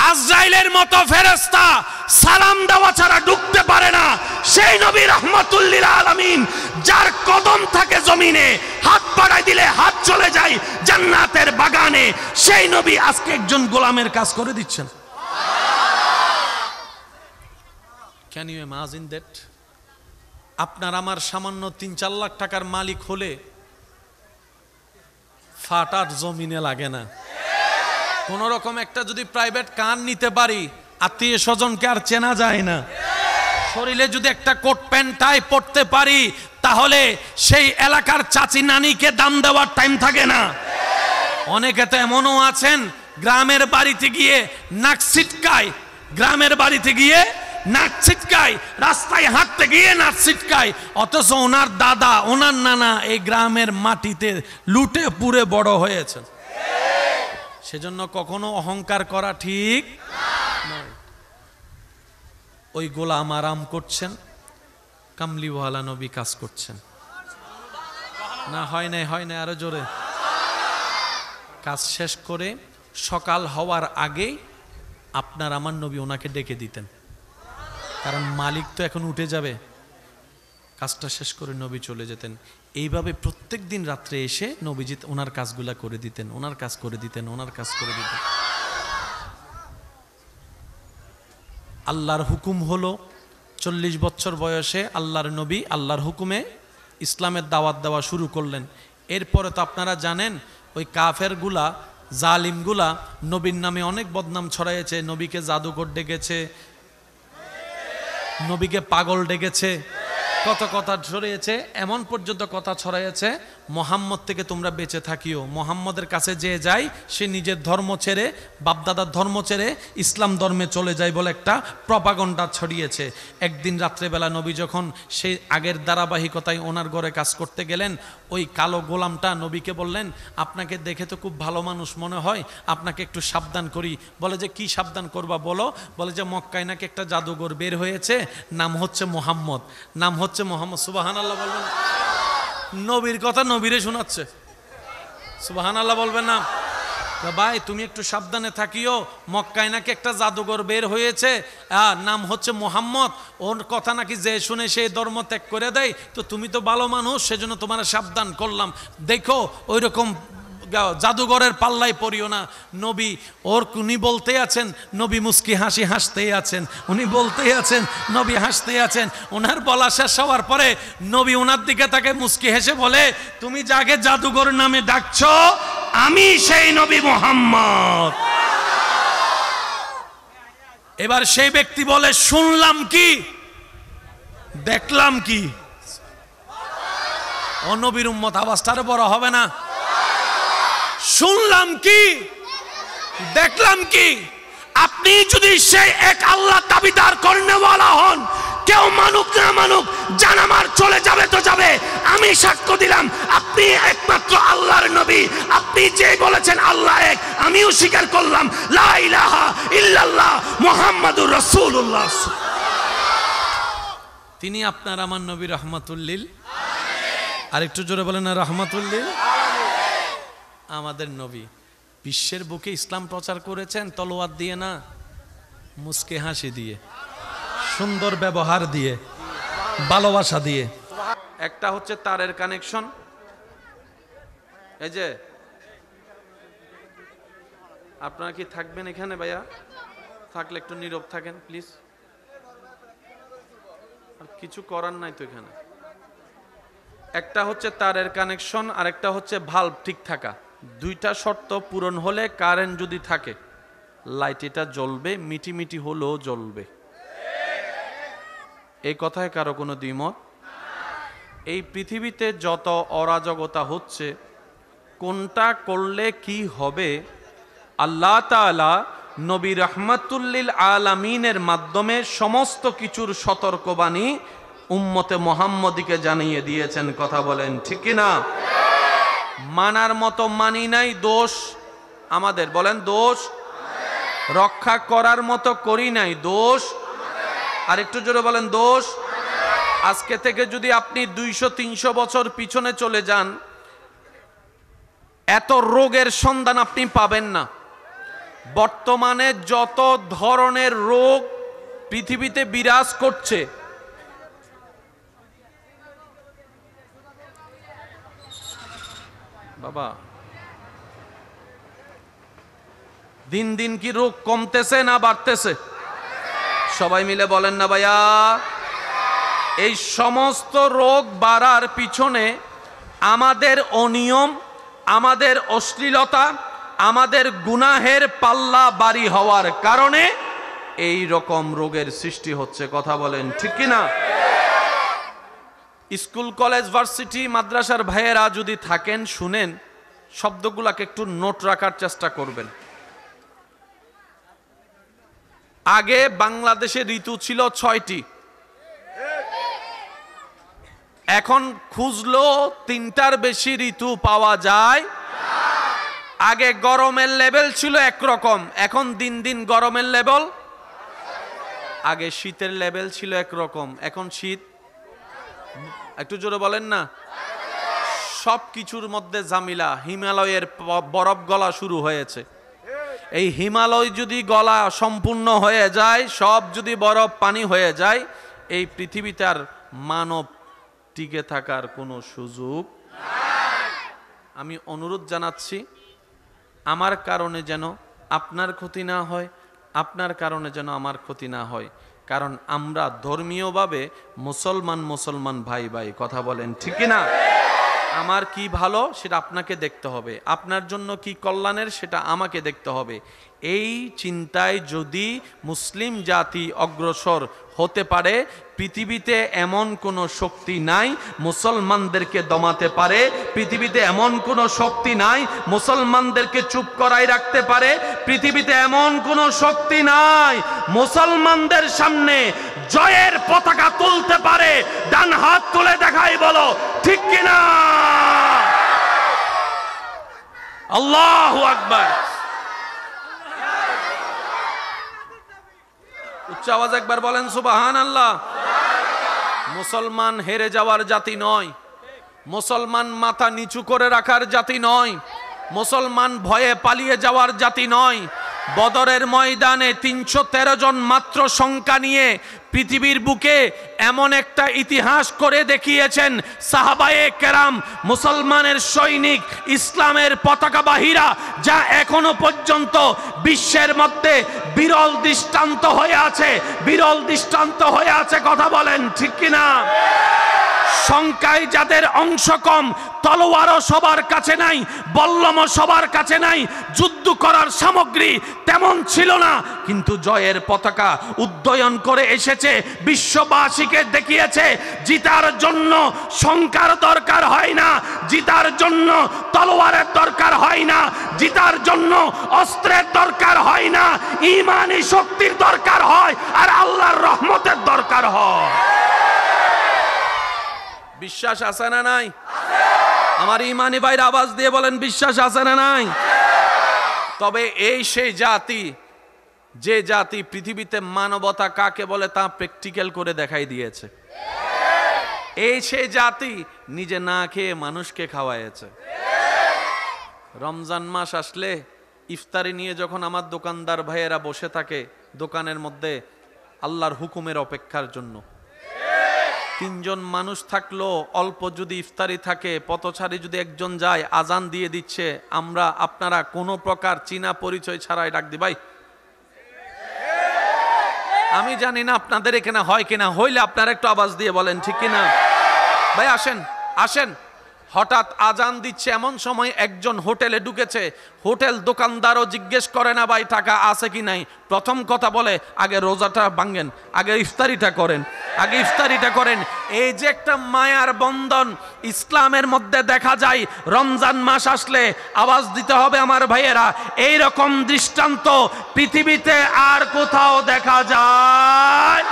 আজরাইলের মতো ফেরেশতা সালাম দেওয়া ছাড়া ঢুকতে পারে না, সেই নবী রাহমাতুল্লিল আলামিন, যার কদম থাকে জমিনে, হাত বাড়াই দিলে হাত চলে যায় জান্নাতের বাগানে, সেই নবী আজকে একজন গোলামের কাজ করে দিচ্ছেন। Can you imagine that? আপনার আমার সামান্য 3-4 লাখ টাকার মালিক হলে ফাটার জমিনে লাগে না। কোন রকম একটা যদি প্রাইভেট কার নিতে পারি, আত্মীয় স্বজনকে আর চেনা যায় না। শরীরে যদি একটা কোট প্যান্ট টাই পরতে পারি, তাহলে সেই এলাকার চাচি নানিকে দাম দেওয়ার টাইম থাকে না। অনেকে তো এমনও আছেন, গ্রামের বাড়িতে গিয়ে নাক ছিটকায়, গ্রামের বাড়িতে গিয়ে নাক ছিটকায়, রাস্তায় হাঁটতে গিয়ে নাক ছিটকায়, অথচ ওনার দাদা ওনার নানা এই গ্রামের মাটিতে লুটে পুড়ে বড় হয়েছেন। সেজন্য কখনো অহংকার করা ঠিক নয়। ওই গোলাম আরাম করছেন, কামলিওয়ালা নবী কাজ করছেন। না হয় নাই, হয় নাই, আরো জোরে। কাজ শেষ করে সকাল হওয়ার আগেই আপনার আমার নবী ওনাকে ডেকে দিতেন, কারণ মালিক তো এখন উঠে যাবে। কাজটা শেষ করে নবী চলে যেতেন। এইভাবে প্রত্যেক দিন রাত্রে এসে নবীজি ওনার কাজগুলা করে দিতেন, ওনার কাজ করে দিতেন, ওনার কাজ করে দিতেন। আল্লাহর হুকুম হলো 40 বছর বয়সে আল্লাহর নবী আল্লাহর হুকুমে ইসলামের দাওয়াত দেওয়া শুরু করলেন। এরপরে তো আপনারা জানেন ওই কাফেরগুলা, জালিমগুলা নবীর নামে অনেক বদনাম ছড়াইয়েছে। নবীকে জাদুকর ডেকেছে, নবীকে পাগল ডেকেছে, কত কথা ছড়িয়েছে। এমন পর্যন্ত কথা ছড়াইয়েছে মোহাম্মদ থেকে তোমরা বেঁচে থাকিও। মোহাম্মদের কাছে যে যায় সে নিজের ধর্ম ছেড়ে, বাপদাদার ধর্ম ছেড়ে ইসলাম ধর্মে চলে যায় বলে একটা প্রপাগন্ডা ছড়িয়েছে। একদিন রাত্রেবেলা নবী যখন সেই আগের ধারাবাহিকতায় ওনার ঘরে কাজ করতে গেলেন, ওই কালো গোলামটা নবীকে বললেন, আপনাকে দেখে তো খুব ভালো মানুষ মনে হয়, আপনাকে একটু সাবধান করি। বলে যে কি সাবধান করবা বলো? বলে যে মক্কায় নাকি একটা জাদুঘর বের হয়েছে, নাম হচ্ছে মোহাম্মদ, নাম হচ্ছে মোহাম্মদ। সুবহানাল্লাহ বলবেন? নবীর কথা নবীরে শোনাচ্ছে, সুবহানাল্লাহ বলবেন না? ভাই তুমি একটু সাবধানে থাকিও, মক্কায় নাকি একটা জাদুঘর বের হয়েছে, নাম হচ্ছে মোহাম্মদ, ওর কথা নাকি যে শুনে সেই ধর্ম ত্যাগ করে দেয়, তো তুমি তো ভালো মানুষ, সেজন্য তোমার সাবধান করলাম, দেখো ওই রকম জাদুঘরের পাল্লায় পড়িও না। নবী উনি বলতে আছেন, নবী মুস্কি হাসি হাসতেই আছেন, উনি বলতেই আছেন, নবী হাসতেই আছেন। ওনার বলা শেষ হওয়ার পরে নবী ওনার দিকে তাকে মুস্কি হেসে বলে, তুমি যাকে জাদুঘর নামে ডাকছো আমি সেই নবী মুহাম্মদ। এবার সেই ব্যক্তি বলে, শুনলাম কি, দেখলাম কি? ও নবীর উম্মত, আওয়াজটা আরো বড় হবে না? শুনলাম কি, দেখলাম কি? আপনি যদি সেই এক আল্লাহ দাবিদার করনেওয়ালা হন, কেউ মানুক না মানুক, জান আমার চলে যাবে তো যাবে, আমি সাক্ষ্য দিলাম আপনি একমাত্র আল্লাহর নবী। আপনি যে বলেছেন আল্লাহ এক, আমিও স্বীকার করলাম লা ইলাহা ইল্লাল্লাহ মুহাম্মাদুর রাসূলুল্লাহ। তিনি আপনার আমার নবী রহমাতুল্লিল, আর একটু জোরে বলেন না, রহমাতুল্লিল। আমাদের নবী বিশ্বের বুকে ইসলাম প্রচার করেছেন তলোয়ার দিয়ে না, মুস্কে হাসি দিয়ে, সুন্দর ব্যবহার দিয়ে, ভালোবাসা দিয়ে। একটা হচ্ছে তারের কানেকশন, এই যে আপনারা কি থাকবেন এখানে ভাইয়া? থাকলে একটু নীরব থাকেন প্লিজ, আর কিছু করার নাই তো এখানে। একটা হচ্ছে তারের কানেকশন, আর একটা হচ্ছে ভাল্ব ঠিক থাকা। দুইটা শর্ত পূরণ হলে কারেন্ট যদি থাকে, লাইট এটা জ্বলবে, মিটি মিটি হলেও জ্বলবে। এই কথায় কারো কোনো দ্বিমত? এই পৃথিবীতে যত অরাজকতা হচ্ছে, কোনটা করলে কি হবে, আল্লাহ তাআলা নবী রাহমাতুল্লিল আলামিনের মাধ্যমে সমস্ত কিছুর সতর্কবাণী উম্মতে মুহাম্মদীকে জানিয়ে দিয়েছেন। কথা বলেন ঠিক কি না? মানার মতো মানি নাই, দোষ আমাদের। বলেন দোষ। রক্ষা করার মতো করি নাই, দোষ। আর একটু জোরে বলেন দোষ। আজকে থেকে যদি আপনি 200-300 বছর পিছনে চলে যান, এত রোগের সন্ধান আপনি পাবেন না। বর্তমানে যত ধরনের রোগ পৃথিবীতে বিরাজ করছে, বাবা দিন দিন কি রোগ কমতেছে না বাড়তেছে? সবাই মিলে বলেন না ভাইয়া। এই সমস্ত রোগ বাড়ার পিছনে আমাদের অনিয়ম, আমাদের অশ্লীলতা, আমাদের গুনাহের পাল্লা বাড়ি হওয়ার কারণে এই রকম রোগের সৃষ্টি হচ্ছে। কথা বলেন ঠিক কি না? স্কুল কলেজ ভার্সিটি মাদ্রাসার ভাইয়েরা যদি থাকেন, শুনেন, শব্দগুলোকে একটু নোট রাখার চেষ্টা করবেন। আগে বাংলাদেশে ঋতু ছিল 6টি, এখন খুঁজলো 3টার বেশি ঋতু পাওয়া যায়। আগে গরমের লেভেল ছিল একরকম, এখন দিন দিন গরমের লেভেল, আগে শীতের লেভেল ছিল একরকম, এখন শীত, একটু জোরে বলেন না। সব কিছুর মধ্যে ঝামেলা। হিমালয়ের বরফ গলা শুরু হয়েছে। এই হিমালয় যদি গলা সম্পূর্ণ হয়ে যায়, সব যদি বরফ পানি হয়ে যায়, এই পৃথিবীতে আর মানব টিকে থাকার কোনো সুযোগ নাই। আমি অনুরোধ জানাচ্ছি, আমার কারণে যেন আপনার ক্ষতি না হয়, আপনার কারণে যেন আমার ক্ষতি না হয়, কারণ আমরা ধর্মীয়ভাবে মুসলমান ভাই ভাই। কথা বলেন ঠিক না? আমার কি ভালো সেটা আপনাকে দেখতে হবে, আপনার জন্য কি কল্যাণের সেটা আমাকে দেখতে হবে। এই চিন্তায় যদি মুসলিম জাতি অগ্রসর হতে পারে, পৃথিবীতে এমন কোনো শক্তি নাই মুসলমানদেরকে দমাতে পারে, পৃথিবীতে এমন কোনো শক্তি নাই মুসলমানদেরকে চুপ করাই রাখতে পারে, পৃথিবীতে এমন কোনো শক্তি নাই মুসলমানদের সামনে জয়ের পতাকা তুলতে পারে। ডান হাত তুলে দেখাই বলো ঠিক কিনা? আল্লাহু আকবার। উচ্চ আওয়াজ একবার বলেন সুবহানাল্লাহ। মুসলমান হেরে যাওয়ার জাতি নয়, মুসলমান মাথা নিচু করে রাখার জাতি নয়, মুসলমান ভয়ে পালিয়ে যাওয়ার জাতি নয়। বদরের ময়দানে 313 জন মাত্র সংখ্যা নিয়ে পৃথিবীর বুকে এমন একটা ইতিহাস করে দেখিয়েছেন সাহাবায়ে কেরাম, মুসলমানের সৈনিক, ইসলামের পতাকাবাহীরা, যা এখনো পর্যন্ত বিশ্বের মধ্যে বিরল দৃষ্টান্ত হয়ে আছে, বিরল দৃষ্টান্ত হয়ে আছে। কথা বলেন ঠিক কিনা? সংখ্যায় যাদের অংশ কম, তলোয়ারও সবার কাছে নাই, বল্লমও সবার কাছে নাই, যুদ্ধ করার সামগ্রী তেমন ছিল না, কিন্তু জয়ের পতাকা উড্ডয়ন করে এসেছে, বিশ্ববাসীকে দেখিয়েছে জিতার জন্য সংখ্যার দরকার হয় না, জিতার জন্য তলোয়ারের দরকার হয় না, জিতার জন্য অস্ত্রের দরকার হয় না, ঈমানি শক্তির দরকার হয় আর আল্লাহর রহমতের দরকার হয়। বিশ্বাস আছে না নাই? আমার ইমানি ভাইরা আওয়াজ দিয়ে বলেন বিশ্বাস আছে না নাই? তবে এই সেই জাতি, যে জাতি পৃথিবীতে মানবতা কাকে বলে তা প্র্যাকটিক্যাল করে দেখাই দিয়েছে। এই সেই জাতি নিজে না খেয়ে মানুষকে খাওয়াইছে। রমজান মাস আসলে ইফতারি নিয়ে যখন আমার দোকানদার ভাইয়েরা বসে থাকে দোকানের মধ্যে আল্লাহর হুকুমের অপেক্ষার জন্য, 3 জন মানুষ থাকলো, অল্প যদি ইফতারি থাকে, পথচারী যদি একজন যায়, আজান দিয়ে দিচ্ছে, আমরা আপনারা কোনো প্রকার চীনা পরিচয় ছাড়াই ডাক দি ভাই। আমি জানি না আপনাদের এখানে হয় কিনা, হইলে আপনারা একটু আওয়াজ দিয়ে বলেন ঠিক কিনা। ভাই আসেন আসেন। হঠাৎ আজান দিচ্ছে, এমন সময় একজন হোটেলে ঢুকেছে, হোটেল দোকানদারও জিজ্ঞেস করে না ভাই টাকা আছে কি নাই, প্রথম কথা বলে আগে রোজাটা ভাঙেন, আগে ইফতারিটা করেন, আগে ইফতারিটা করেন। এই যে একটা মায়ার বন্ধন ইসলামের মধ্যে দেখা যায়, রমজান মাস আসলে আওয়াজ দিতে হবে আমার ভাইয়েরা, এই রকম দৃষ্টান্ত পৃথিবীতে আর কোথাও দেখা যায়?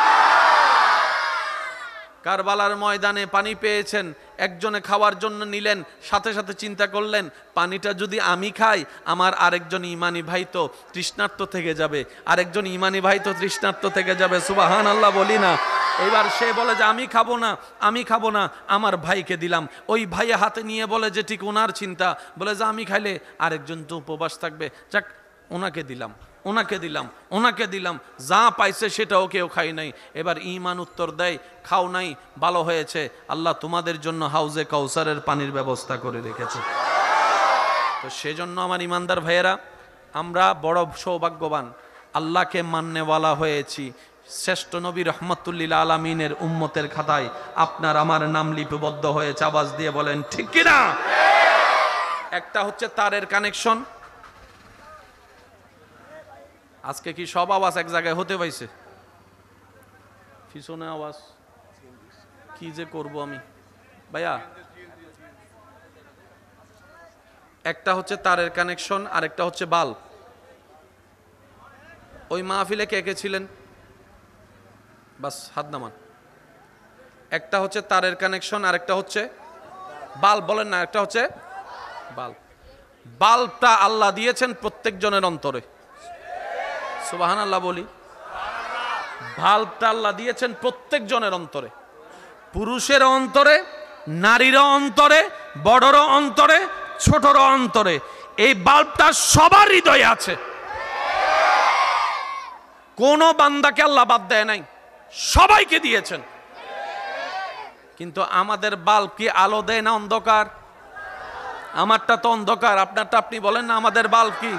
কারবালার ময়দানে পানি পেয়েছেন, একজনে খাওয়ার জন্য নিলেন, সাথে সাথে চিন্তা করলেন পানিটা যদি আমি খাই আমার আরেকজন ইমানি ভাই তো তৃষ্ণার্ত থেকে যাবে, আরেকজন ইমানি ভাই তো তৃষ্ণার্ত থেকে যাবে, সুবহানাল্লাহ বলি না। এবার সে বলে যে আমি খাবো না, আমি খাবো না, আমার ভাইকে দিলাম। ওই ভাইয়ে হাতে নিয়ে বলে যে ঠিক ওনার চিন্তা, বলে যে আমি খাইলে আরেকজন তো উপবাস থাকবে, যাক ওনাকে দিলাম, ওনাকে দিলাম, ওনাকে দিলাম, যা পাইছে সেটাও কেউ খাই নাই। এবার ঈমান উত্তর দেয় খাও নাই, ভালো হয়েছে, আল্লাহ তোমাদের জন্য হাউজে কাউসারের পানির ব্যবস্থা করে রেখেছে। তো সেজন্য আমার ইমানদার ভাইয়েরা, আমরা বড় সৌভাগ্যবান, আল্লাহকে মান্যওয়ালা হয়েছি। শ্রেষ্ঠ নবী রহমতুল্লিল আলামিনের উম্মতের খাতায় আপনার আমার নাম লিপিবদ্ধ হয়েছে। আওয়াজ দিয়ে বলেন ঠিক কিনা? একটা হচ্ছে তারের কানেকশন। আজকে কি সব আওয়াজ এক জায়গায় হতে পাইছে? পিছনে আওয়াজ কি যে করব আমি ভাইয়া। একটা হচ্ছে তারের কানেকশন, আর একটা হচ্ছে বাল্ব। ওই মাহফিলে কে কে ছিলেন? বাস হাত নামান। একটা হচ্ছে তারের কানেকশন, আর একটা হচ্ছে বাল্ব। বলেন না, একটা হচ্ছে বাল্ব। বাল্বটা আল্লাহ দিয়েছেন প্রত্যেক জনের অন্তরে, সুবহানাল্লাহ বলি। বাল্বটা আল্লাহ দিয়েছেন প্রত্যেক জনের অন্তরে, পুরুষের অন্তরে, নারীর অন্তরে, বড়র অন্তরে, ছোটর অন্তরে। এই বাল্বটা সবার হৃদয়ে আছে, কোন বান্দাকে আল্লাহ বাদ দেয় নাই, সবাইকে দিয়েছেন। কিন্তু আমাদের বাল্ব কি আলো দেয় না অন্ধকার? আমারটা তো অন্ধকার, আপনারটা আপনি বলেন না। আমাদের বাল্ব কি?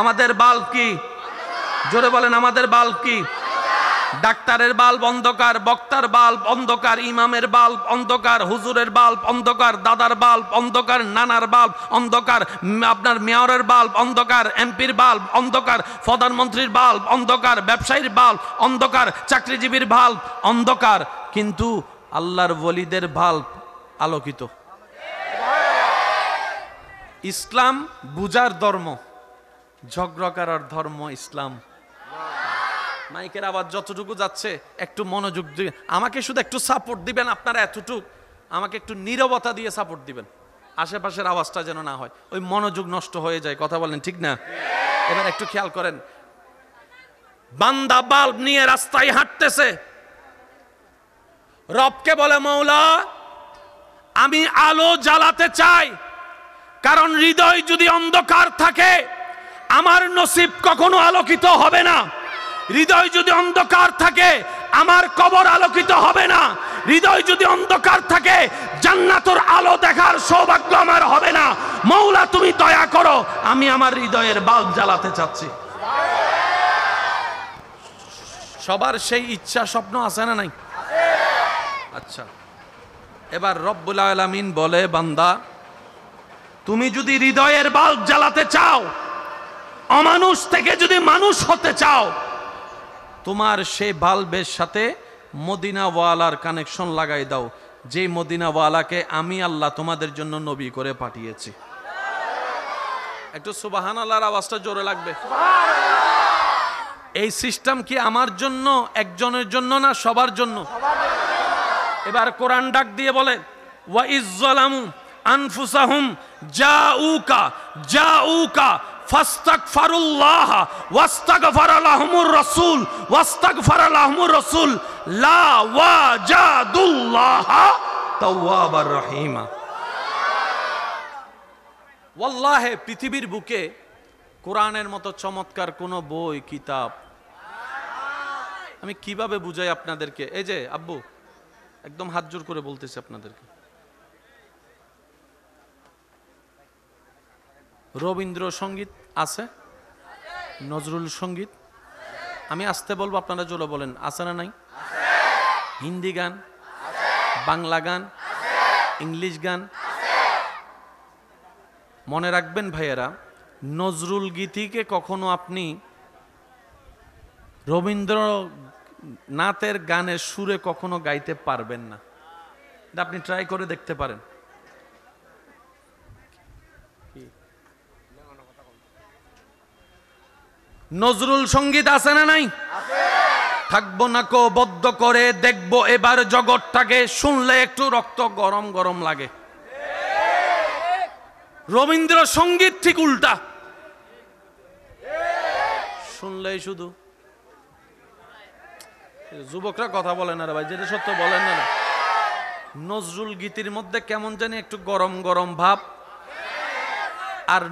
আমাদের বাল্ব কি? জোরে বলেন আমাদের বাল্ব কি? ডাক্তারের বাল্ব অন্ধকার, বক্তার বাল্ব অন্ধকার, ইমামের বাল্ব অন্ধকার, হুজুরের বাল্ব অন্ধকার, দাদার বাল্ব অন্ধকার, নানার বাল্ব অন্ধকার, আপনার মেয়রের বাল্ব অন্ধকার, এমপির বাল্ব অন্ধকার, প্রধানমন্ত্রীর বাল্ব অন্ধকার, ব্যবসায়ীর বাল্ব অন্ধকার, চাকরিজীবীর বাল্ব অন্ধকার, কিন্তু আল্লাহর ওলিদের বাল্ব আলোকিত। ইসলাম বুজার ধর্ম, ঝগড়া করার ধর্ম ইসলাম। মাইকের আওয়াজ যতটুকু যাচ্ছে একটু মনোযোগ দিয়ে আমাকে শুধু একটু সাপোর্ট দিবেন, আপনারা এতটুকু আমাকে একটু নীরবতা দিয়ে সাপোর্ট দিবেন, আশেপাশের আওয়াজটা যেন না হয়, ওই মনোযোগ নষ্ট হয়ে যায়, কথা বলেন ঠিক না? এবার একটু খেয়াল করেন, বান্দা বাল্ব নিয়ে রাস্তায় হাঁটতেছে, রবকে বলে মৌলা আমি আলো জ্বালাতে চাই, কারণ হৃদয় যদি অন্ধকার থাকে আমার নসিব কখনো আলোকিত হবে না। হৃদয় যদি অন্ধকার থাকে আমার কবর আলোকিত হবে না। হৃদয় যদি অন্ধকার থাকে জান্নাতের আলো দেখার সৌভাগ্য আমার হবে না। মৌলা তুমি দয়া করো, আমি আমার হৃদয়ের বাল্ব জ্বালাতে চাচ্ছি। সবার সেই ইচ্ছা স্বপ্ন আছে না নাই? আচ্ছা, এবার রব্বুল আলামিন বলে বান্দা তুমি যদি হৃদয়ের বাল্ব জ্বালাতে চাও, অমানুষ থেকে যদি মানুষ হতে চাও, তোমার সেই বাল্বের সাথে মদিনাওয়ালার কানেকশন লাগাই দাও, যে মদিনাওয়ালাকে আমি আল্লাহ তোমাদের জন্য নবী করে পাঠিয়েছি। একটু সুবহানাল্লাহর আওয়াজটা জোরে লাগবে। এই সিস্টেম কি আমার জন্য, একজনের জন্য না সবার জন্য? এবার কোরআন ডাক দিয়ে বলে ওয়া ইজ্জালামু আনফুসাহুম জাউকা ফাস্তাগফিরুল্লাহ ওয়াস্তাগফারা লাহুমুর রাসূল লা ওয়াজাদুল্লাহ তাওয়াবার রহিমা। ওয়াল্লাহি পৃথিবীর বুকে কোরআনের মতো চমৎকার কোন বই কিতাব আমি কিভাবে বুঝাই আপনাদেরকে। এই যে আব্বু একদম হাত জোর করে বলতেছি আপনাদেরকে, রবীন্দ্রসঙ্গীত আছে, নজরুল সঙ্গীত, আমি আসতে বলবো আপনারা জোরে বলেন আছে না নাই? হিন্দি গান, বাংলা গান, ইংলিশ গান। মনে রাখবেন ভাইয়েরা, নজরুল গীতিকে কখনো আপনি রবীন্দ্রনাথের গানের সুরে কখনো গাইতে পারবেন না। আপনি ট্রাই করে দেখতে পারেন। নজরুল সঙ্গীত আছে না নাই? থাকবো না কো বদ্ধ করে দেখবো এবার জগৎটাকে, শুনলে একটু রক্ত গরম গরম লাগে। রবীন্দ্র সঙ্গীত ঠিক উল্টা, শুনলেই শুধু যুবকরা কথা বলে না রে ভাই, যেটা সত্য বলেন না। নজরুল গীতির মধ্যে কেমন জানি একটু গরম গরম ভাব, আর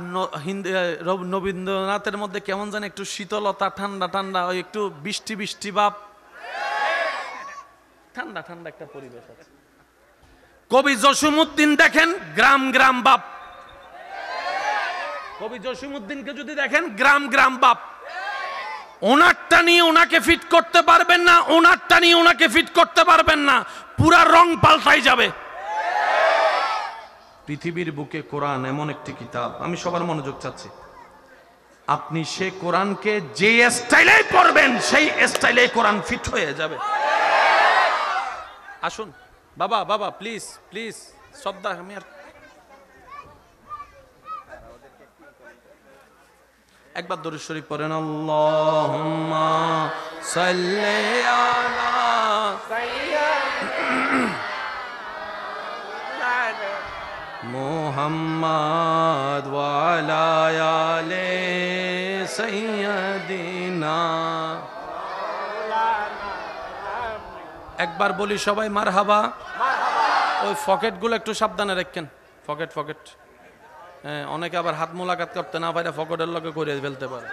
রবীন্দ্রনাথের মধ্যে কেমন জানি একটু শীতলতা, ঠান্ডা ঠান্ডা, ওই একটু বৃষ্টি বৃষ্টি ভাব, ঠান্ডা ঠান্ডা একটা পরিবেশ আছে। কবি জসিমউদ্দিন দেখেন গ্রাম গ্রাম বাপ, কবি জসিমউদ্দিনকে যদি দেখেন গ্রাম গ্রাম বাপ। ওনারটা নিয়ে ওনাকে ফিট করতে পারবেন না, ওনারটা নিয়ে ওনাকে ফিট করতে পারবেন না, পুরা রং পাল্টাই যাবে। পৃথিবীর বুকে কোরআন এমন একটি কিতাব, আমি সবার মনোযোগ চাচ্ছি, আপনি সে কোরআনকে যে স্টাইলে পড়বেন সেই স্টাইলে কোরআন ফিট হয়ে যাবে। আসুন বাবা, বাবা প্লিজ প্লিজ, শ্রদ্ধা, আমি আর একবার দরুদ শরীফ পড়েন, আল্লাহুম্মা সাল্লি আলা মুহাম্মাদ ওয়া আলা আলি সাইয়্যিদিনা। একবার বলি সবাই মারহাবা। ওই পকেটগুলো একটু সাবধানে রাখেন, পকেট পকেট, হ্যাঁ, অনেকে আবার হাত মোলাকাত করতে না পারে পকেটের লগে করে ফেলতে পারে।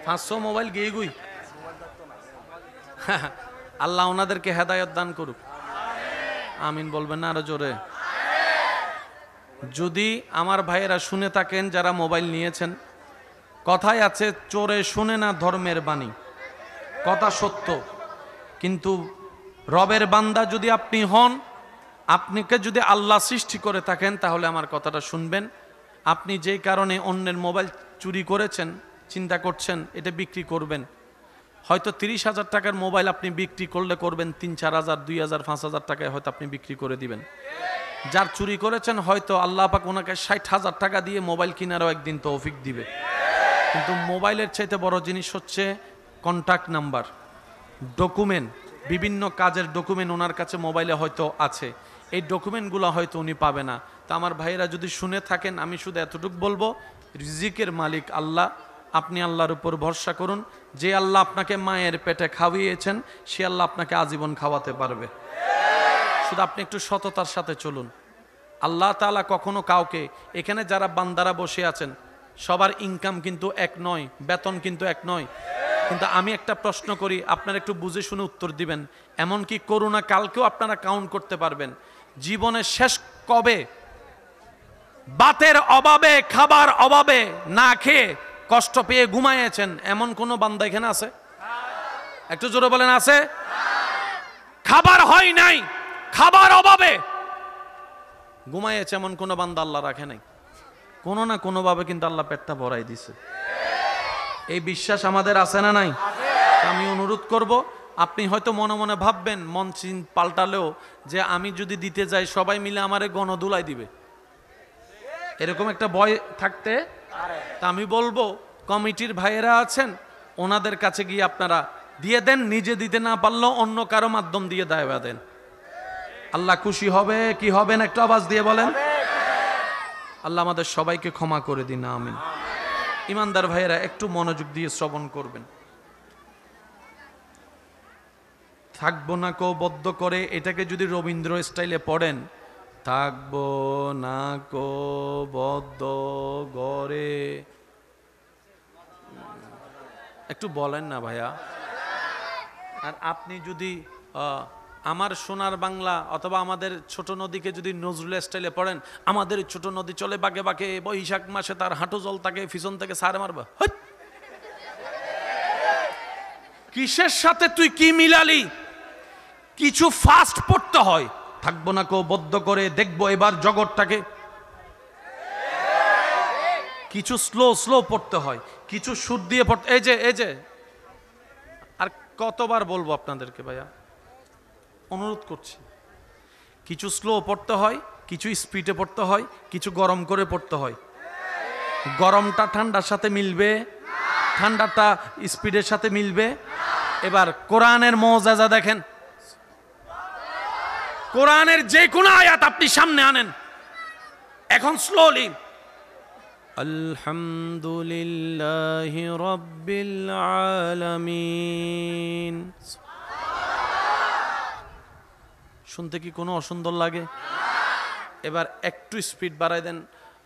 500 মোবাইল গিয়ে গুই, আল্লাহ ওনাদেরকে হেদায়েত দান করুক, আমিন বলবেন না আরো জোরে? যদি আমার ভাইয়েরা শুনে থাকেন যারা মোবাইল নিয়েছেন, কথায় আছে চোরে শুনে না ধর্মের বাণী। কথা সত্য, কিন্তু রবের বান্দা যদি আপনি হন, আপনাকে যদি আল্লাহ সৃষ্টি করে থাকেন, তাহলে আমার কথাটা শুনবেন। আপনি যেই কারণে অন্যের মোবাইল চুরি করেছেন, চিন্তা করছেন এটা বিক্রি করবেন, হয়তো 30,000 টাকার মোবাইল আপনি বিক্রি করলে করবেন 3-4,000, 2,000, 5,000 টাকায় হয়তো আপনি বিক্রি করে দিবেন। যার চুরি করেছেন হয়তো আল্লাহ পাক ওনাকে 60,000 টাকা দিয়ে মোবাইল কেনারও একদিন তৌফিক দিবে। কিন্তু মোবাইলের চাইতে বড় জিনিস হচ্ছে কন্ট্যাক্ট নাম্বার, ডকুমেন্ট, বিভিন্ন কাজের ডকুমেন্ট ওনার কাছে মোবাইলে হয়তো আছে, এই ডকুমেন্টগুলো হয়তো উনি পাবে না। তা আমার ভাইয়েরা যদি শুনে থাকেন, আমি শুধু এতটুকু বলবো, রিজিকের মালিক আল্লাহ, আপনি আল্লাহর উপর ভরসা করুন। যে আল্লাহ আপনাকে মায়ের পেটে খাওয়িয়েছেন, সে আল্লাহ আপনাকে আজীবন খাওয়াতে পারবে। শুধু আপনি একটু সততার সাথে চলুন। আল্লাহ তাআলা কখনো কাউকে, এখানে যারা বান্দারা বসে আছেন সবার ইনকাম কিন্তু এক নয়, বেতন কিন্তু এক নয়। কিন্তু আমি একটা প্রশ্ন করি, আপনারা একটু বুঝে শুনে উত্তর দিবেন। এমনকি করোনা কালকেও আপনারা কাউন্ট করতে পারবেন। জীবনের শেষ কবে বাতের অভাবে, খাবার অভাবে, না খেয়ে কষ্ট পেয়ে ঘুমাইয়েছেন, এমন কোন বান্দা এখানে আছে? একটু জোরে বলেন, আছে? খাবার হয় নাই, খাবার অভাবে ঘুমাইয়েছে, এমন কোন বান্দা আল্লাহ রাখে নাই? কোনো না কোনো ভাবে কিন্তু আল্লাহ পেটটা ভরাই দিছে। এই বিশ্বাস আমাদের আছে না নাই? আমি অনুরোধ করব, আপনি হয়তো মনে মনে ভাববেন, মন পাল্টালেও, যে আমি যদি দিতে যাই সবাই মিলে আমারে গণদুলাই দিবে, এরকম একটা ভয় থাকতে। তা আমি বলবো, কমিটির ভাইয়েরা আছেন, ওনাদের কাছে গিয়ে আপনারা দিয়ে দেন। নিজে দিতে না পারলেও অন্য কারো মাধ্যম দিয়ে দায়বা দেন। আল্লাহ খুশি হবে কি হবেন? একটু আওয়াজ দিয়ে বলেন। আল্লাহ আমাদের সবাইকে ক্ষমা করে দিন, আমিন। ইমানদার ভাইয়েরা একটু মনোযোগ দিয়ে শ্রবণ করবেন। থাকবো না কো বদ্ধ করে, এটাকে যদি রবীন্দ্র স্টাইলে পড়েন, থাকবো না কো বদ্ধ করে, একটু বলেন না ভাইয়া। আর আপনি যদি আমার সোনার বাংলা অথবা আমাদের ছোট নদীকে যদি নজরুল স্টাইলে পড়েন, আমাদের ছোট নদী চলে বাঁকে বাঁকে, বৈশাখ মাসে তার হাঁটু জল তাকে পিছন থেকে সার মারবা, কিসের সাথে তুই কি মিলালি? কিছু ফাস্ট পড়তে হয়। থাকবো না কো বদ্ধ করে, দেখবো এবার জগৎটাকে। কিছু স্লো স্লো পড়তে হয়, কিছু সুর দিয়ে পড়তে। এই যে আর কতবার বলবো আপনাদেরকে ভাইয়া, অনুরোধ করছি, কিছু স্লো পড়তে হয়, কিছু স্পিডে পড়তে হয়, কিছু গরম করে পড়তে হয়। গরমটা ঠান্ডার সাথে মিলবে, ঠান্ডাটা স্পিডের সাথে মিলবে। এবার কোরআনের মুআজিজা দেখেন, কোরআনের যে কোনো আয়াত আপনি সামনে আনেন, এখন স্লোলি আলহামদুলিল্লাহি রাব্বিল আলামিন, শুনতে কি কোনো অসুন্দর লাগে? এবার একটু স্পিড বাড়াই দেন,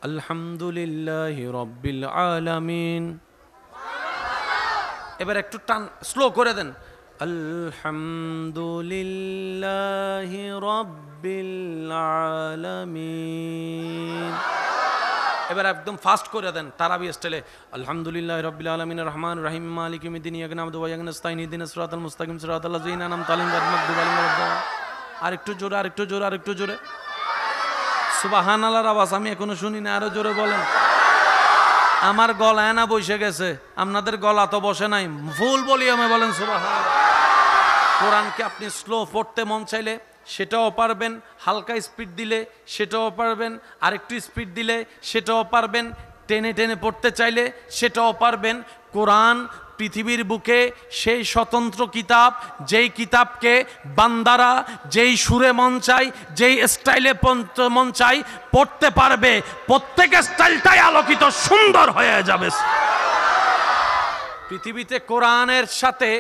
আলহামদুলিল্লাহি রাব্বিল আলামিন। এবার একটু টান স্লো করে দেন, আলহামদুলিল্লাহি রাব্বিল আলামিন। এবার একদম ফাস্ট করে দেন তারাবি স্টাইলে, আলহামদুলিল্লাহি রাব্বিল আলামিন রহমানির রহিম মালিকি ইয়াউমিদ্দিন ইয়াকা না'বুদু ওয়া ইয়াকা নাস্তাইন ইহদিনাস সিরাতাল মুস্তাকিম সিরাতাল লাযিনা আন'আমতা আলাইহিম গায়রিল মাগদুবি আলাইহিম ওয়ালাদ-দাল্লিন। আরেকটু জোরে, আরেকটু জোরে, আরেকটু জোরে। সুবহানাল্লাহর আওয়াজ আমি এখনো শুনি না, আরো জোরে বলেন। আমার গলায় না বসে গেছে, আপনাদের গলা তো বসে নাই, ফুল ভলিউমে বলেন সুবহানাল্লাহ। কোরআনকে আপনি স্লো পড়তে মন চাইলে সেটাও পারবেন, হালকা স্পিড দিলে সেটাও পারবেন, আরেকটু স্পিড দিলে সেটাও পারবেন, টেনে টেনে পড়তে চাইলে সেটাও পারবেন। কোরআন পৃথিবীর বুকে সেই স্বতন্ত্র কিতাব, যেই কিতাবকে বান্দারা যেই সুরে মন চাই, যেই স্টাইলে মন চাই পড়তে পারবে, প্রত্যেক স্টাইলটাই আলোকিত সুন্দর হয়ে যাবে। পৃথিবীতে কোরআনের সাথে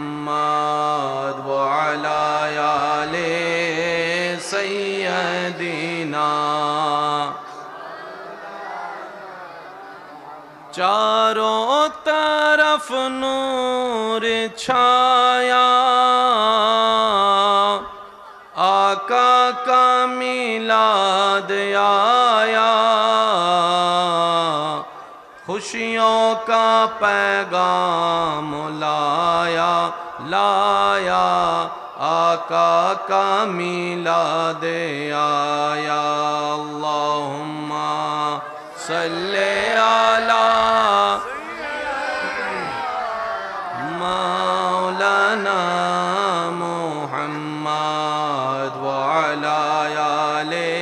মুহাম্মদ ওয়া আলা আলি সাইয়্যিদিনা, चारों तरफ नूर छाया का मिलाद आया, खुशियों का पैगाम लाया लाया, आका का मिलाद आया। अल्लाहुम्मा सल्ले अला मौलाना मुहम्मद व अला आले।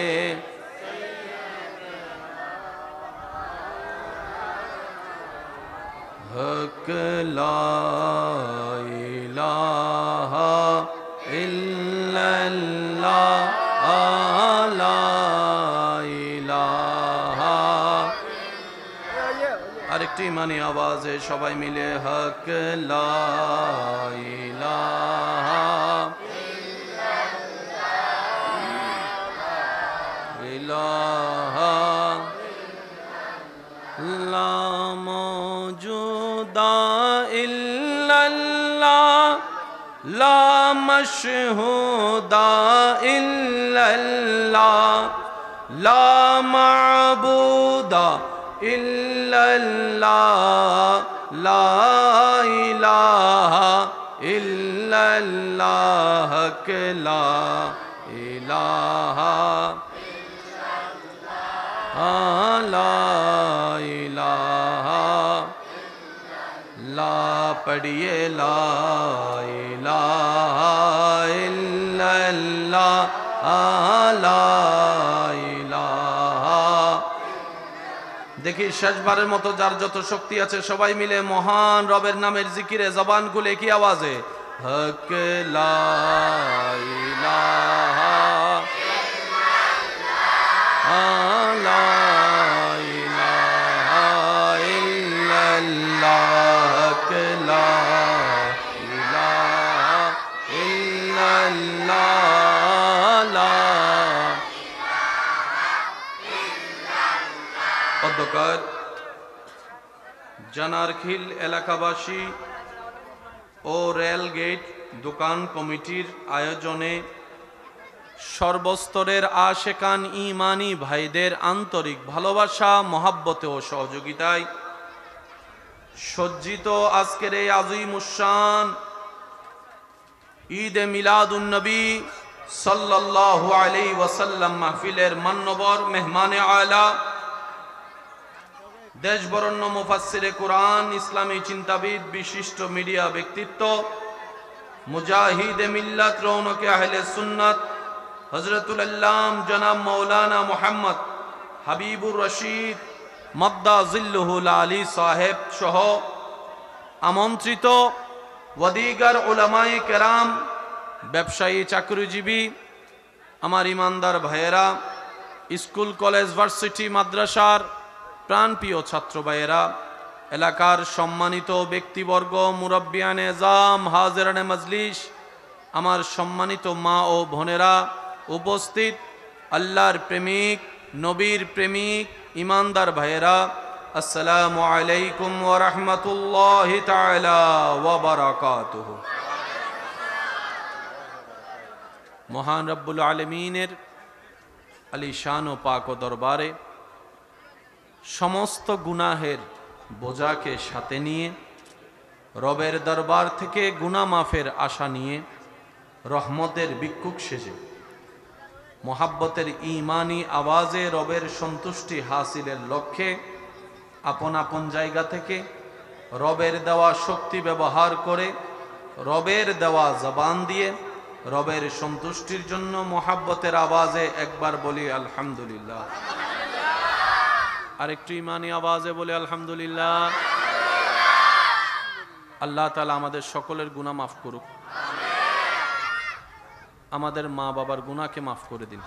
हक ला इलाहा इल्लल्लाह, ला इलाहा। আরেকটি ইমানি আওয়াজে সবাই মিলে হক লা ইলাহা ইলাহা লা মওজুদা ইল্লাল্লাহ, লা মাশহুদা ইল্লাল্লাহ, লা মা'বুদা ইল্লাল্লাহ, লা ইলাহা ইল্লাল্লাহ, হক লা ইলাহা লা ইলাহা, লা পড়িয়ে লা ইলাহা ইল্লাল্লাহ, লা ইলাহা। দেখি শেষবারের মতো যার যত শক্তি আছে সবাই মিলে মহান রবের নামের জিকিরে জবান খুলে কি আওয়াজে হক লা ইলাহা লা ইলাহা ইল্লাল্লাহ, হক লা ইলাহা ইল্লাল্লাহ, লা অধ্যকার জানারখিল এলাকাবাসী ও রেলগেট দোকান কমিটির আয়োজনে সর্বস্তরের আশেকান ইমানি ভাইদের আন্তরিক ভালোবাসা, মহাব্বতে ও সহযোগিতায় সজ্জিত আজকের এই আযীমুশ-শান ঈদে মিলাদুন-নবী সাল্লাল্লাহু আলাইহি ওয়াসাল্লাম মাহফিলের মান্যবর মেহমানে আলা, দেশ বরেণ্য মুফাসসিরে কুরআন, ইসলামী চিন্তাবিদ, বিশিষ্ট মিডিয়া ব্যক্তিত্ব, মুজাহিদে মিল্লাত, রৌনকে আহলে সুন্নাত হযরতুল আল্লাম জনাব মাওলানা মুহাম্মদ হাবিবুর রশিদ মাদ্দা জিল্লুহুল আলী সাহেব সহ আমন্ত্রিত ওয়াদিগার উলামায়ে কেরাম, ব্যবসায়ী, চাকরিজীবী, আমার ইমানদার ভাইয়েরা, স্কুল কলেজ ভার্সিটি মাদ্রাসার প্রাণপ্রিয় ছাত্র ভাইয়েরা, এলাকার সম্মানিত ব্যক্তিবর্গ, মুরব্বিয়ানে জাম, হাজিরানে মজলিস, আমার সম্মানিত মা ও বোনেরা, উপস্থিত আল্লাহর প্রেমিক, নবীর প্রেমিক, ইমানদার ভাইয়েরা, আসসালামু আলাইকুম ওয়া রাহমাতুল্লাহি তাআলা ওয়া বারাকাতুহু। মহান রব্বুল আলামিনের আলিশান ও পাক ও দরবারে সমস্ত গুনাহের বোঝাকে সাথে নিয়ে, রবের দরবার থেকে গুনাহ মাফের আশা নিয়ে, রহমতের ভিক্ষুক সেজে, মোহাব্বতের ঈমানি আওয়াজে রবের সন্তুষ্টি হাসিলের লক্ষ্যে আপন আপন জায়গা থেকে রবের দেওয়া শক্তি ব্যবহার করে, রবের দেওয়া জবান দিয়ে রবের সন্তুষ্টির জন্য মোহাব্বতের আওয়াজে একবার বলি আলহামদুলিল্লাহ, আরেকটু ঈমানি আওয়াজে বলি আলহামদুলিল্লাহ। আল্লাহ তাআলা আমাদের সকলের গুনাহ মাফ করুক, আমাদের মা বাবার গুনাহকে মাফ করে দিন,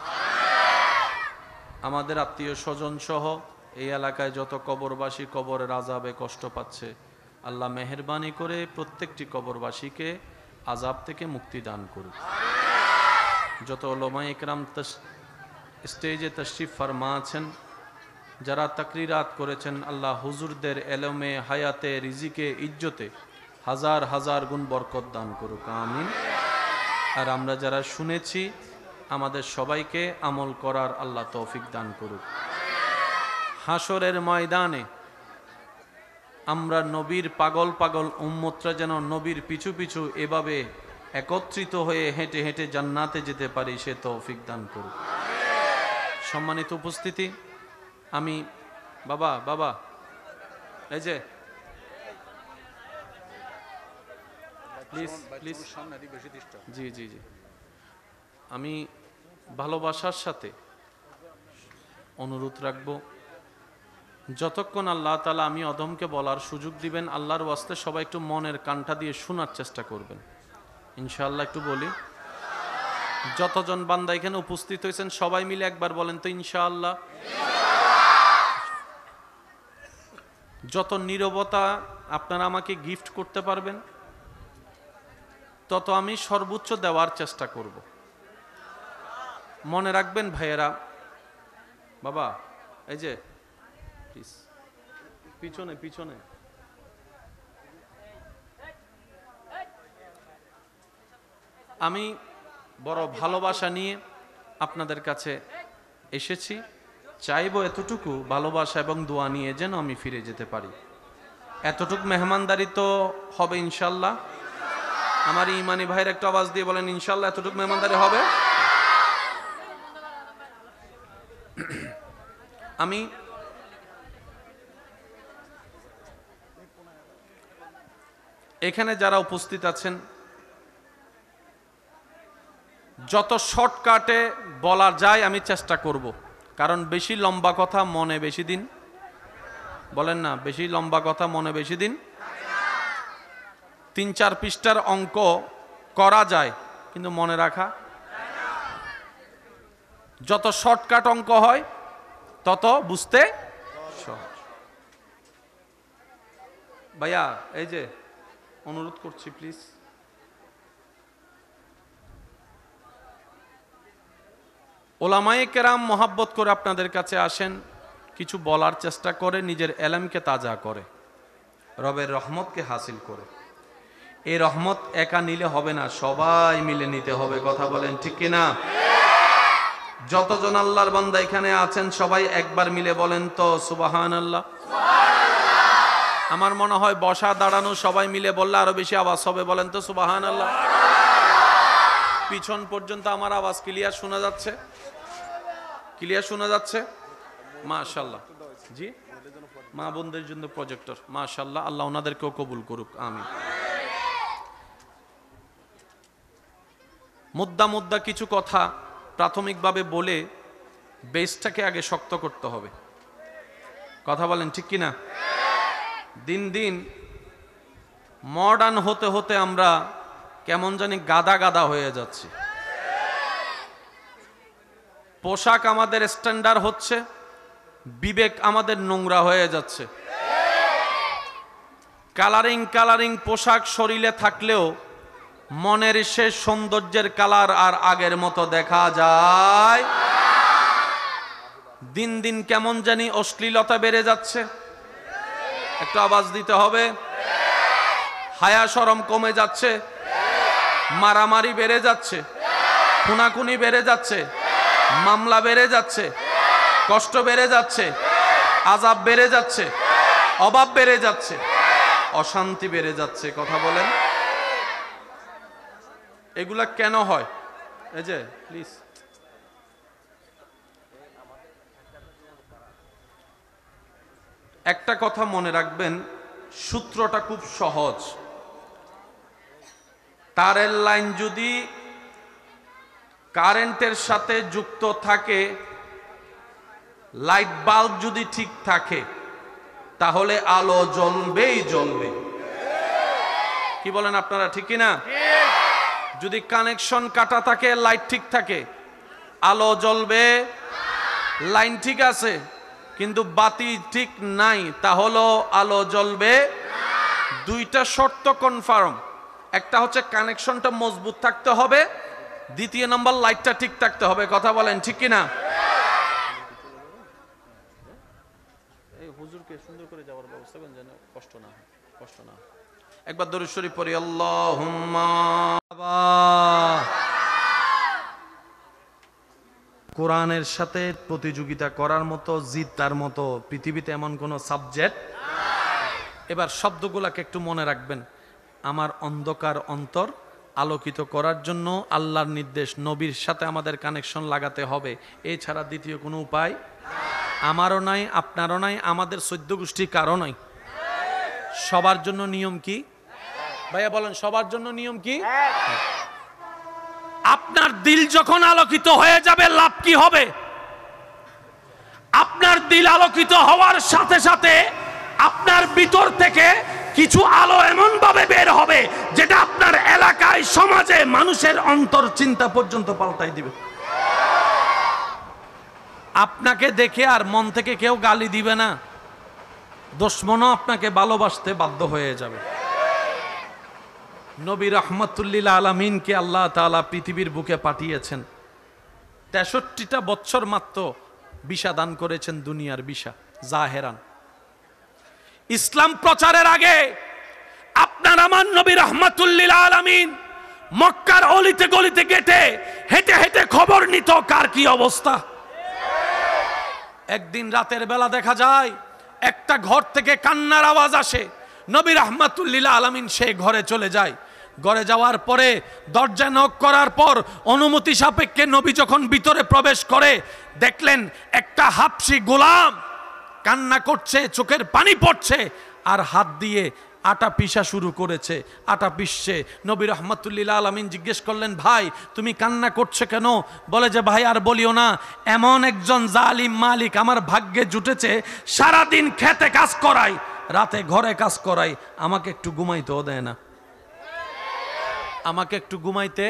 আমাদের আত্মীয় স্বজন সহ এই এলাকায় যত কবরবাসী কবরের আযাবে কষ্ট পাচ্ছে, আল্লাহ মেহেরবানি করে প্রত্যেকটি কবরবাসীকে আযাব থেকে মুক্তি দান করুক। যত উলামায়ে ইকরাম স্টেজে তাশরিফ ফরমা আছেন, যারা তাকরিরাত করেছেন, আল্লাহ হুজুরদের এলমে, হায়াতে, রিজিকে, ইজ্জতে হাজার হাজার গুণ বরকত দান করুক, আমিন। আর আমরা যারা শুনেছি আমাদের সবাইকে আমল করার আল্লাহ তৌফিক দান করুক। হাসরের ময়দানে আমরা নবীর পাগল পাগল উম্মতরা যেন নবীর পিছু পিছু এভাবে একত্রিত হয়ে হেঁটে হেঁটে জান্নাতে যেতে পারি, সে তৌফিক দান করুক। সম্মানিত উপস্থিতি, আমি বাবা এই যে প্লিজ প্লিজ, জি জি জি, আমি ভালোবাসার সাথে অনুরোধ রাখবো, যতক্ষণ আল্লাহ তাআলা আমি অদমকে বলার সুযোগ দিবেন, আল্লাহর ওয়াস্তে সবাই একটু মনের কানটা দিয়ে শোনার চেষ্টা করবেন ইনশাআল্লাহ। একটু বলি, যতজন বান্দা এখানে উপস্থিত হয়েছেন সবাই মিলে একবার বলেন তো ইনশাআল্লাহ। যত নীরবতা আপনারা আমাকে গিফট করতে পারবেন তত আমি সর্বোচ্চ দেওয়ার চেষ্টা করব। মনে রাখবেন ভাইয়েরা, বাবা এই যে প্লিজ পিছনে পিছনে, আমি বড় ভালোবাসা নিয়ে আপনাদের কাছে এসেছি, চাইবো এতটুকু ভালোবাসা এবং দোয়া নিয়ে যেন আমি ফিরে যেতে পারি। এতটুকু মেহমানদারি তো হবে ইনশাল্লাহ। আমার ইমানি ভাইয়ের একটা আওয়াজ দিয়ে বলেন ইনশাল্লাহ এতটুকু মেহমানদারি হবে। আমি এখানে যারা উপস্থিত আছেন যত শর্টকাটে বলা যায় আমি চেষ্টা করব, কারণ বেশি লম্বা কথা মনে বেশি দিন, বলেন না, বেশি লম্বা কথা মনে বেশি দিন। 3-4 পৃষ্ঠার অঙ্ক করা যায় কিন্তু মনে রাখা, যত শর্টকাট অঙ্ক হয় তত বুঝতে সহজ। ভাইয়া এই যে অনুরোধ করছি প্লিজ, ওলামায়ে কেরাম মহাব্বত করে আপনাদের কাছে আসেন, কিছু বলার চেষ্টা করে, নিজের এলেমকে তাজা করে, রবের রহমতকে হাসিল করে। এই রহমত একা নিলে হবে না, সবাই মিলে নিতে হবে। কথা বলেন ঠিক কিনা? যতজন আল্লাহর বান্দা এখানে আছেন সবাই একবার মিলে বলেন তো সুবহানাল্লাহ। আমার মনে হয় বসা দাঁড়ানো সবাই মিলে বললে আরো বেশি আওয়াজ হবে, বলেন তো সুবহানাল্লাহ। পিছন পর্যন্ত আমার আওয়াজ ক্লিয়ার শোনা যাচ্ছে? ক্লিয়ার শোনা যাচ্ছে? মাশাআল্লাহ। জি, মা বোনদের জন্য প্রজেক্টর, মাশাআল্লাহ, আল্লাহ ওনাদেরকেও কবুল করুক, আমিন। মুদ্দা কিছু কথা প্রাথমিকভাবে বলে বেসটাকে আগে শক্ত করতে হবে। কথা বলেন ঠিক কিনা? দিন দিন মডার্ন হতে হতে আমরা কেমন জানি গাদা গাদা হয়ে যাচ্ছি। পোশাক আমাদের স্ট্যান্ডার্ড হচ্ছে, বিবেক আমাদের নোংরা হয়ে যাচ্ছে। কালারিং পোশাক শরীরে থাকলেও মনের শেষ সৌন্দর্যের কালার আর আগের মতো দেখা যায়। দিন দিন কেমন জানি অশ্লীলতা বেড়ে যাচ্ছে, একটু আওয়াজ দিতে হবে। হায়া শরম কমে যাচ্ছে, মারামারি বেড়ে যাচ্ছে, খুনাখুনি বেড়ে যাচ্ছে, মামলা বেড়ে যাচ্ছে, কষ্ট বেড়ে যাচ্ছে, আযাব বেড়ে যাচ্ছে, অভাব বেড়ে যাচ্ছে, অশান্তি বেড়ে যাচ্ছে। কথা বলেন, এগুলা কেন হয়? এই যে প্লিজ, একটা কথা মনে রাখবেন, সূত্রটা খুব সহজ। তারের লাইন যদি কারেন্টের সাথে যুক্ত থাকে, লাইট বাল্ব যদি ঠিক থাকে, তাহলে আলো জ্বলবেই জ্বলবে। কি বলেন আপনারা, ঠিক কিনা? যদি কানেকশন কাটা থাকে, লাইট ঠিক থাকে, আলো জ্বলবে। লাইন ঠিক আছে কিন্তু বাতি ঠিক নাই, তাহলে আলো জ্বলবে। দুইটা শর্ত কনফার্ম, একটা হচ্ছে কানেকশনটা মজবুত থাকতে হবে, দ্বিতীয় নাম্বার লাইটটা ঠিক থাকতে হবে। কথা বলেন ঠিক কিনা? এই হুজুরকে সুন্দর করে যাওয়ার ব্যবস্থা করেন যেন কষ্ট না হয়, কষ্ট না হয়। একবার দরুদ শরীফ পড়ি, আল্লাহুম্মা। কোরআনের সাথে প্রতিযোগিতা করার মতো, জিতার মতো পৃথিবীতে এমন কোনো সাবজেক্ট। এবার শব্দগুলোকে একটু মনে রাখবেন। আমার অন্ধকার অন্তর আলোকিত করার জন্য আল্লাহর নির্দেশ, নবীর সাথে আমাদের কানেকশন লাগাতে হবে, এছাড়া দ্বিতীয় কোনো উপায় আমারও নাই, আপনারও নাই, আমাদের 14 গোষ্ঠী কারো নাই। সবার জন্য নিয়ম কি ভাইয়া বলেন? সবার জন্য নিয়ম কি? আপনার দিল যখন আলোকিত হয়ে যাবে, লাভ কি হবে? আপনার দিল আলোকিত হওয়ার সাথে সাথে আপনার ভিতর থেকে কিছু আলো এমন ভাবে বের হবে যেটা আপনার এলাকায়, সমাজে মানুষের অন্তর চিন্তা পর্যন্ত পাল্টাই দিবে। আপনাকে দেখে আর মন থেকে কেউ গালি দিবে না, দুশমনও আপনাকে ভালোবাসতে বাধ্য হয়ে যাবে। নবী রাহমাতুল্লিল আলামিনকে আল্লাহ তাআলা পৃথিবীর বুকে পাঠিয়েছেন, 63টা বছর মাত্র বিষা দান করেছেন, দুনিয়ার বিষা জাহেরান। ইসলাম প্রচারের আগে আপনার আমার নবী রাহমাতুল্লিল আলামিন মক্কার অলিতে গলিতে গেটে হেঁটে হেঁটে খবর নিত কার কি অবস্থা। একদিন রাতের বেলা দেখা যায় একটা ঘর থেকে কান্নার আওয়াজ আসে। নবী রাহমাতুল্লিল আলামিন সেই ঘরে চলে যায়। ঘরে যাওয়ার পরে দরজা নক করার পর অনুমতি সাপেক্ষে নবী যখন ভিতরে প্রবেশ করে, দেখলেন একটা হাবশী গোলাম কান্না করছে, চোখের পানি পড়ছে, আর হাত দিয়ে আটা পিষা শুরু করেছে, আটা পিষছে। নবী রাহমাতুল্লিল আলামিন জিজ্ঞেস করলেন, ভাই তুমি কান্না করছে কেন? বলে যে ভাই আর বলিও না, এমন একজন জালিম মালিক আমার ভাগ্যে জুটেছে, সারাদিন খেতে কাজ করাই, রাতে ঘরে কাজ করাই, আমাকে একটু ঘুমাইতেও দেয় না, আমাকে একটু ঘুমাইতে।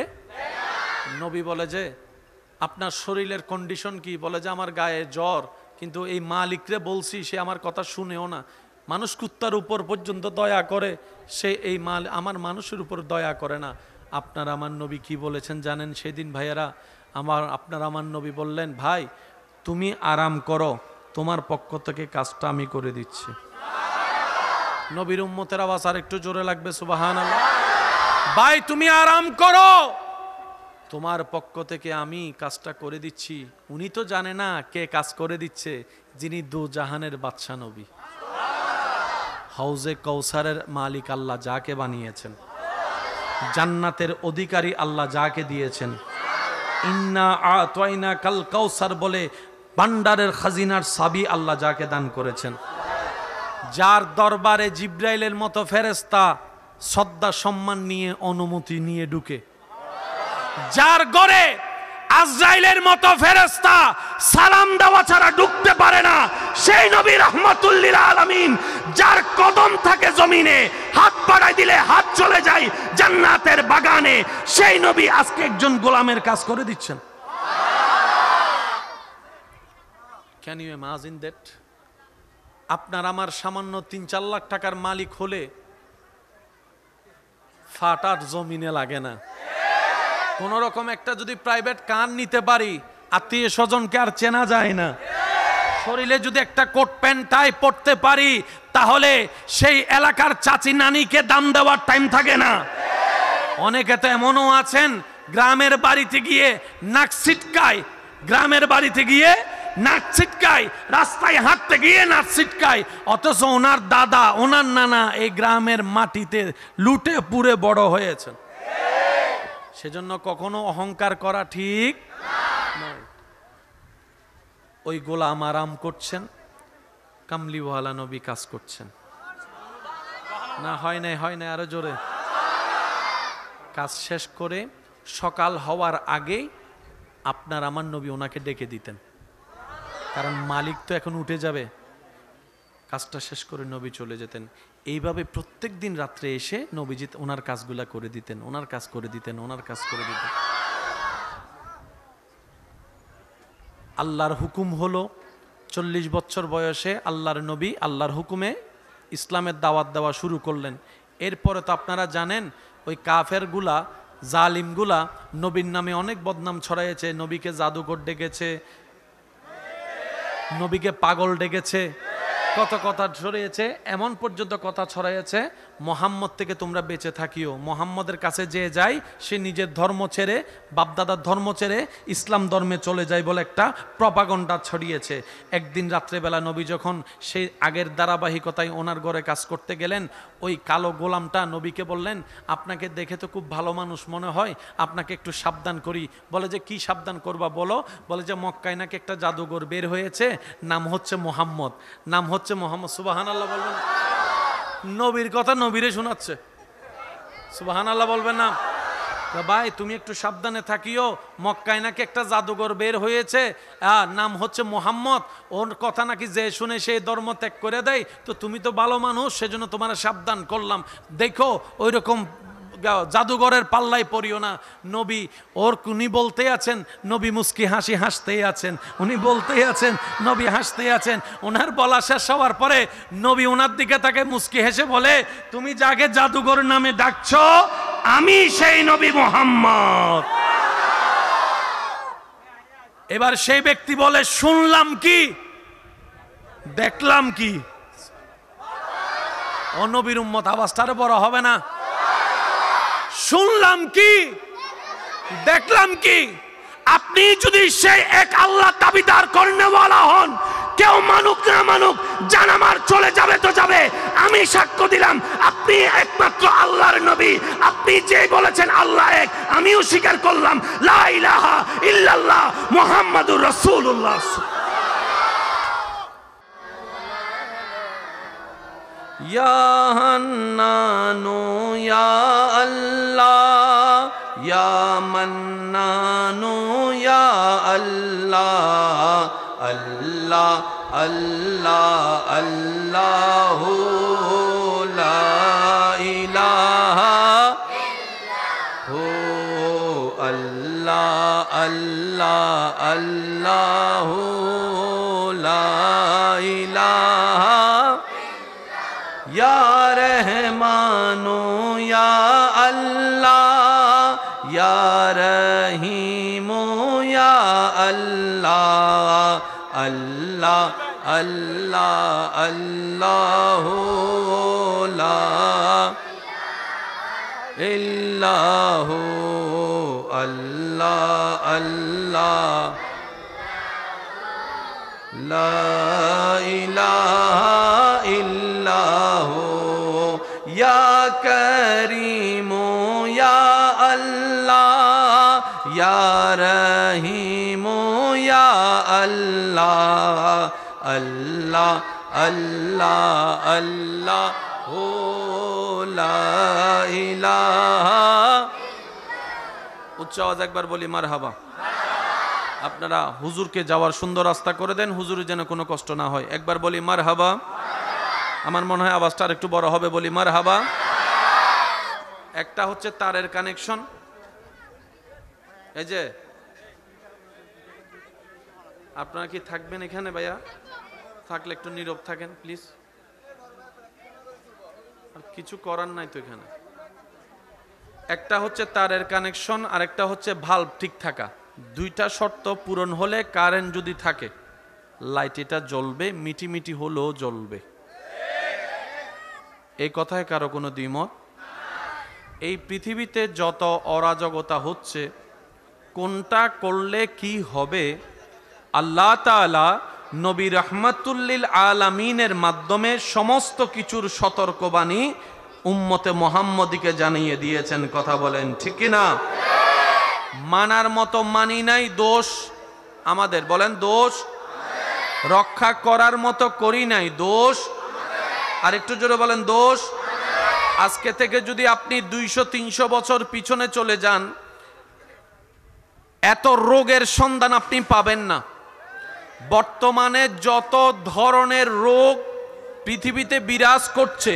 নবী বলে যে আপনার শরীরের কন্ডিশন কি? বলে যে আমার গায়ে জ্বর, কিন্তু এই মালিকরে বলছি, সে আমার কথা শুনেও না। মানুষ কুত্তার উপর পর্যন্ত দয়া করে, সে এই আমার মানুষের উপর দয়া করে না। আপনার আমার নবী কি বলেছেন জানেন? সেদিন ভাইয়েরা আপনার আমার নবী বললেন, ভাই তুমি আরাম করো, তোমার পক্ষ থেকে কাজটা আমি করে দিচ্ছি। নবীর উম্মতের আওয়াজ আর একটু জোরে লাগবে, সুবহানাল্লাহ। ভাই তুমি আরাম করো, তোমার পক্ষ থেকে আমি কাজটা করে দিচ্ছি। উনি তো জানে না কে কাজ করে দিচ্ছে, যিনি দু জাহানের বাদশা নবী, হাউজে কৌসারের মালিক আল্লাহ যাকে বানিয়েছেন, জান্নাতের অধিকারী আল্লাহ যাকে দিয়েছেন, ইন্না আতাইনা কাল কাউসার বলে ভান্ডারের খাজিনার সাবি আল্লাহ যাকে দান করেছেন, যার দরবারে জিব্রাইলের মতো ফেরেশতা শ্রদ্ধা সম্মান নিয়ে অনুমতি নিয়ে ঢুকে, যার ঘরে আজরাইলের মতো ফেরেশতা সালাম দেওয়া ছাড়া ঢুকতে পারে না, সেই নবী রাহমাতুল্লিল আলামিন, যার কদম থাকে জমিনে, হাত বাড়াই দিলে হাত চলে যায় জান্নাতের বাগানে, সেই নবী আজকে একজন গোলামের কাজ করে দিচ্ছেন। Can you imagine that? আপনার আমার সামান্য 3-4 লাখ টাকার মালিক হলে ফাটার জমিনে লাগে না। কোন রকম একটা যদি প্রাইভেট কার নিতে পারি, আত্মীয় স্বজনকে আর চেনা যায় না। শরীরে যদি একটা কোট প্যান্ট টাই পরতে পারি, তাহলে সেই এলাকার চাচি নানিকে দাম দেওয়ার টাইম থাকে না। অনেকে তো এমনও আছেন, গ্রামের বাড়িতে গিয়ে নাক ছিটকায়, গ্রামের বাড়িতে গিয়ে নাক ছিটকায়, রাস্তায় হাঁটতে গিয়ে নাক ছিটকায়, অথচ ওনার দাদা ওনার নানা এই গ্রামের মাটিতে লুটে পুড়ে বড় হয়েছেন। সেজন্য কখনো অহংকার করা ঠিক নয়। ওই গোলাম আরাম করছেন, কামলিওয়ালা নবী কাজ করছেন। না হয় নাই, হয় নাই, আরো জোরে। কাজ শেষ করে সকাল হওয়ার আগেই আপনার আমার নবী ওনাকে ডেকে দিতেন, কারণ মালিক তো এখন উঠে যাবে। কাজটা শেষ করে নবী চলে যেতেন। এইভাবে প্রত্যেক দিন রাত্রে এসে নবীজি ওনার কাজগুলা করে দিতেন, ওনার কাজ করে দিতেন, ওনার কাজ করে দিতেন। আল্লাহর হুকুম হলো 40 বছর বয়সে আল্লাহর নবী আল্লাহর হুকুমে ইসলামের দাওয়াত দেওয়া শুরু করলেন। এরপরে তো আপনারা জানেন ওই কাফেরগুলা, জালিমগুলা নবীর নামে অনেক বদনাম ছড়াইয়েছে। নবীকে জাদুকর ডেকেছে, নবীকে পাগল ডেকেছে, কত কথা ছড়িয়েছে। এমন পর্যন্ত কথা ছড়াইয়েছে মোহাম্মদ থেকে তোমরা বেঁচে থাকিও। মোহাম্মদের কাছে যে যায় সে নিজের ধর্ম ছেড়ে, বাপদাদার ধর্ম ছেড়ে ইসলাম ধর্মে চলে যায় বলে একটা প্রপাগন্ডা ছড়িয়েছে। একদিন রাত্রেবেলা নবী যখন সেই আগের ধারাবাহিকতায় ওনার ঘরে কাজ করতে গেলেন, ওই কালো গোলামটা নবীকে বললেন, আপনাকে দেখে তো খুব ভালো মানুষ মনে হয়, আপনাকে একটু সাবধান করি। বলে যে কি সাবধান করবা বলো? বলে যে মক্কায় নাকি একটা জাদুঘর বের হয়েছে, নাম হচ্ছে মোহাম্মদ, নাম হচ্ছে মোহাম্মদ। সুবহানাল্লাহ বলবেন? নবীর কথা নবীরে শোনাচ্ছে, সুবহানাল্লাহ বলবেন না? ভাই তুমি একটু সাবধানে থাকিও, মক্কায় নাকি একটা জাদুঘর বের হয়েছে, নাম হচ্ছে মোহাম্মদ, ওর কথা নাকি যে শুনে সেই ধর্ম ত্যাগ করে দেয়, তো তুমি তো ভালো মানুষ, সেজন্য তোমার সাবধান করলাম, দেখো ওই রকম জাদুঘরের পাল্লাই পড়িও না। নবী উনি বলতে আছেন, নবী মুস্কি হাসি হাসতেই আছেন, উনি বলতেই আছেন, নবী হাসতেই আছেন। ওনার বলা শেষ হওয়ার পরে নবী ওনার দিকে তাকে মুস্কি হেসে বলে, তুমি যাকে জাদুঘর নামে ডাকছো আমি সেই নবী মুহাম্মদ। এবার সেই ব্যক্তি বলে, শুনলাম কি, দেখলাম কি? ও নবীর উম্মত, আওয়াজটারে বড় হবে না? শুনলাম কি, দেখলাম কি? আপনি যদি সেই এক আল্লাহ দাবিদার করনেওয়ালা হন, কেউ মানুক না মানুক, জান আমার চলে যাবে তো যাবে, আমি সাক্ষ্য দিলাম আপনি একমাত্র আল্লাহর নবী। আপনি যে বলেছেন আল্লাহ এক, আমিও স্বীকার করলাম লা ইলাহা ইল্লাল্লাহ মুহাম্মাদুর রাসূলুল্লাহ। ইয়া হান্নানু ইয়া আল্লাহ, ইয়া মান্নানু ইয়া আল্লাহ, আল্লাহ আল্লাহ আল্লাহু লা ইলাহা ইল্লাহু, আল্লাহ আল্লাহ আল্লাহু লা ইলাহা ইয়া রহমানু ইয়া আল্লাহ, ইয়া রহিমু ইয়া আল্লাহ, আল্লাহ আল্লাহ আল্লাহু লা ইল্লাহু, আল্লাহ আল্লাহ লা ইলাহা ইল্লাহু, ইয়া করিমু ইয়া আল্লাহ, ইয়া রহিমু ইয়া আল্লাহ, আল্লাহ আল্লাহ আল্লাহু লা ইলাহা। উচ্চ আওয়াজ একবার বলি মারহাবা। আপনারা হুজুরকে যাওয়ার সুন্দর রাস্তা করে দেন, হুজুরের যেন কোনো কষ্ট না হয়। একবার বলি মারহাবা। আমার মনে হয় আওয়াজটা আর একটু বড় হবে, বলি মারহাবা। একটা হচ্ছে তারের কানেকশন, এই যে আপনারা কি থাকবেন এখানে ভাইয়া? থাকলে একটু নীরব থাকেন প্লিজ, আর কিছু করার নাই তো এখানে। একটা হচ্ছে তারের কানেকশন, আর একটা হচ্ছে ভাল্ব ঠিক থাকা। দুইটা শর্ত পূরণ হলে কারেন্ট যদি থাকে লাইট এটা জ্বলবে, মিটি মিটি হলেও জ্বলবে। এই কথায় কারো কোনো দ্বিমত? এই পৃথিবীতে যত অরাজকতা হচ্ছে, কোনটা করলে কি হবে, আল্লাহ তাআলা নবী রাহমাতুল্লিল আলামিনের মাধ্যমে সমস্ত কিছুর সতর্কবাণী উম্মতে মুহাম্মদীকে জানিয়ে দিয়েছেন। কথা বলেন ঠিক কি না? মানার মতো মানি নাই, দোষ আমাদের। বলেন দোষ। রক্ষা করার মতো করি নাই, দোষ। আর একটু জোরে বলেন দোষ। আজকে থেকে যদি আপনি 200-300 বছর পিছনে চলে যান, এত রোগের সন্ধান আপনি পাবেন না। বর্তমানে যত ধরনের রোগ পৃথিবীতে বিরাজ করছে,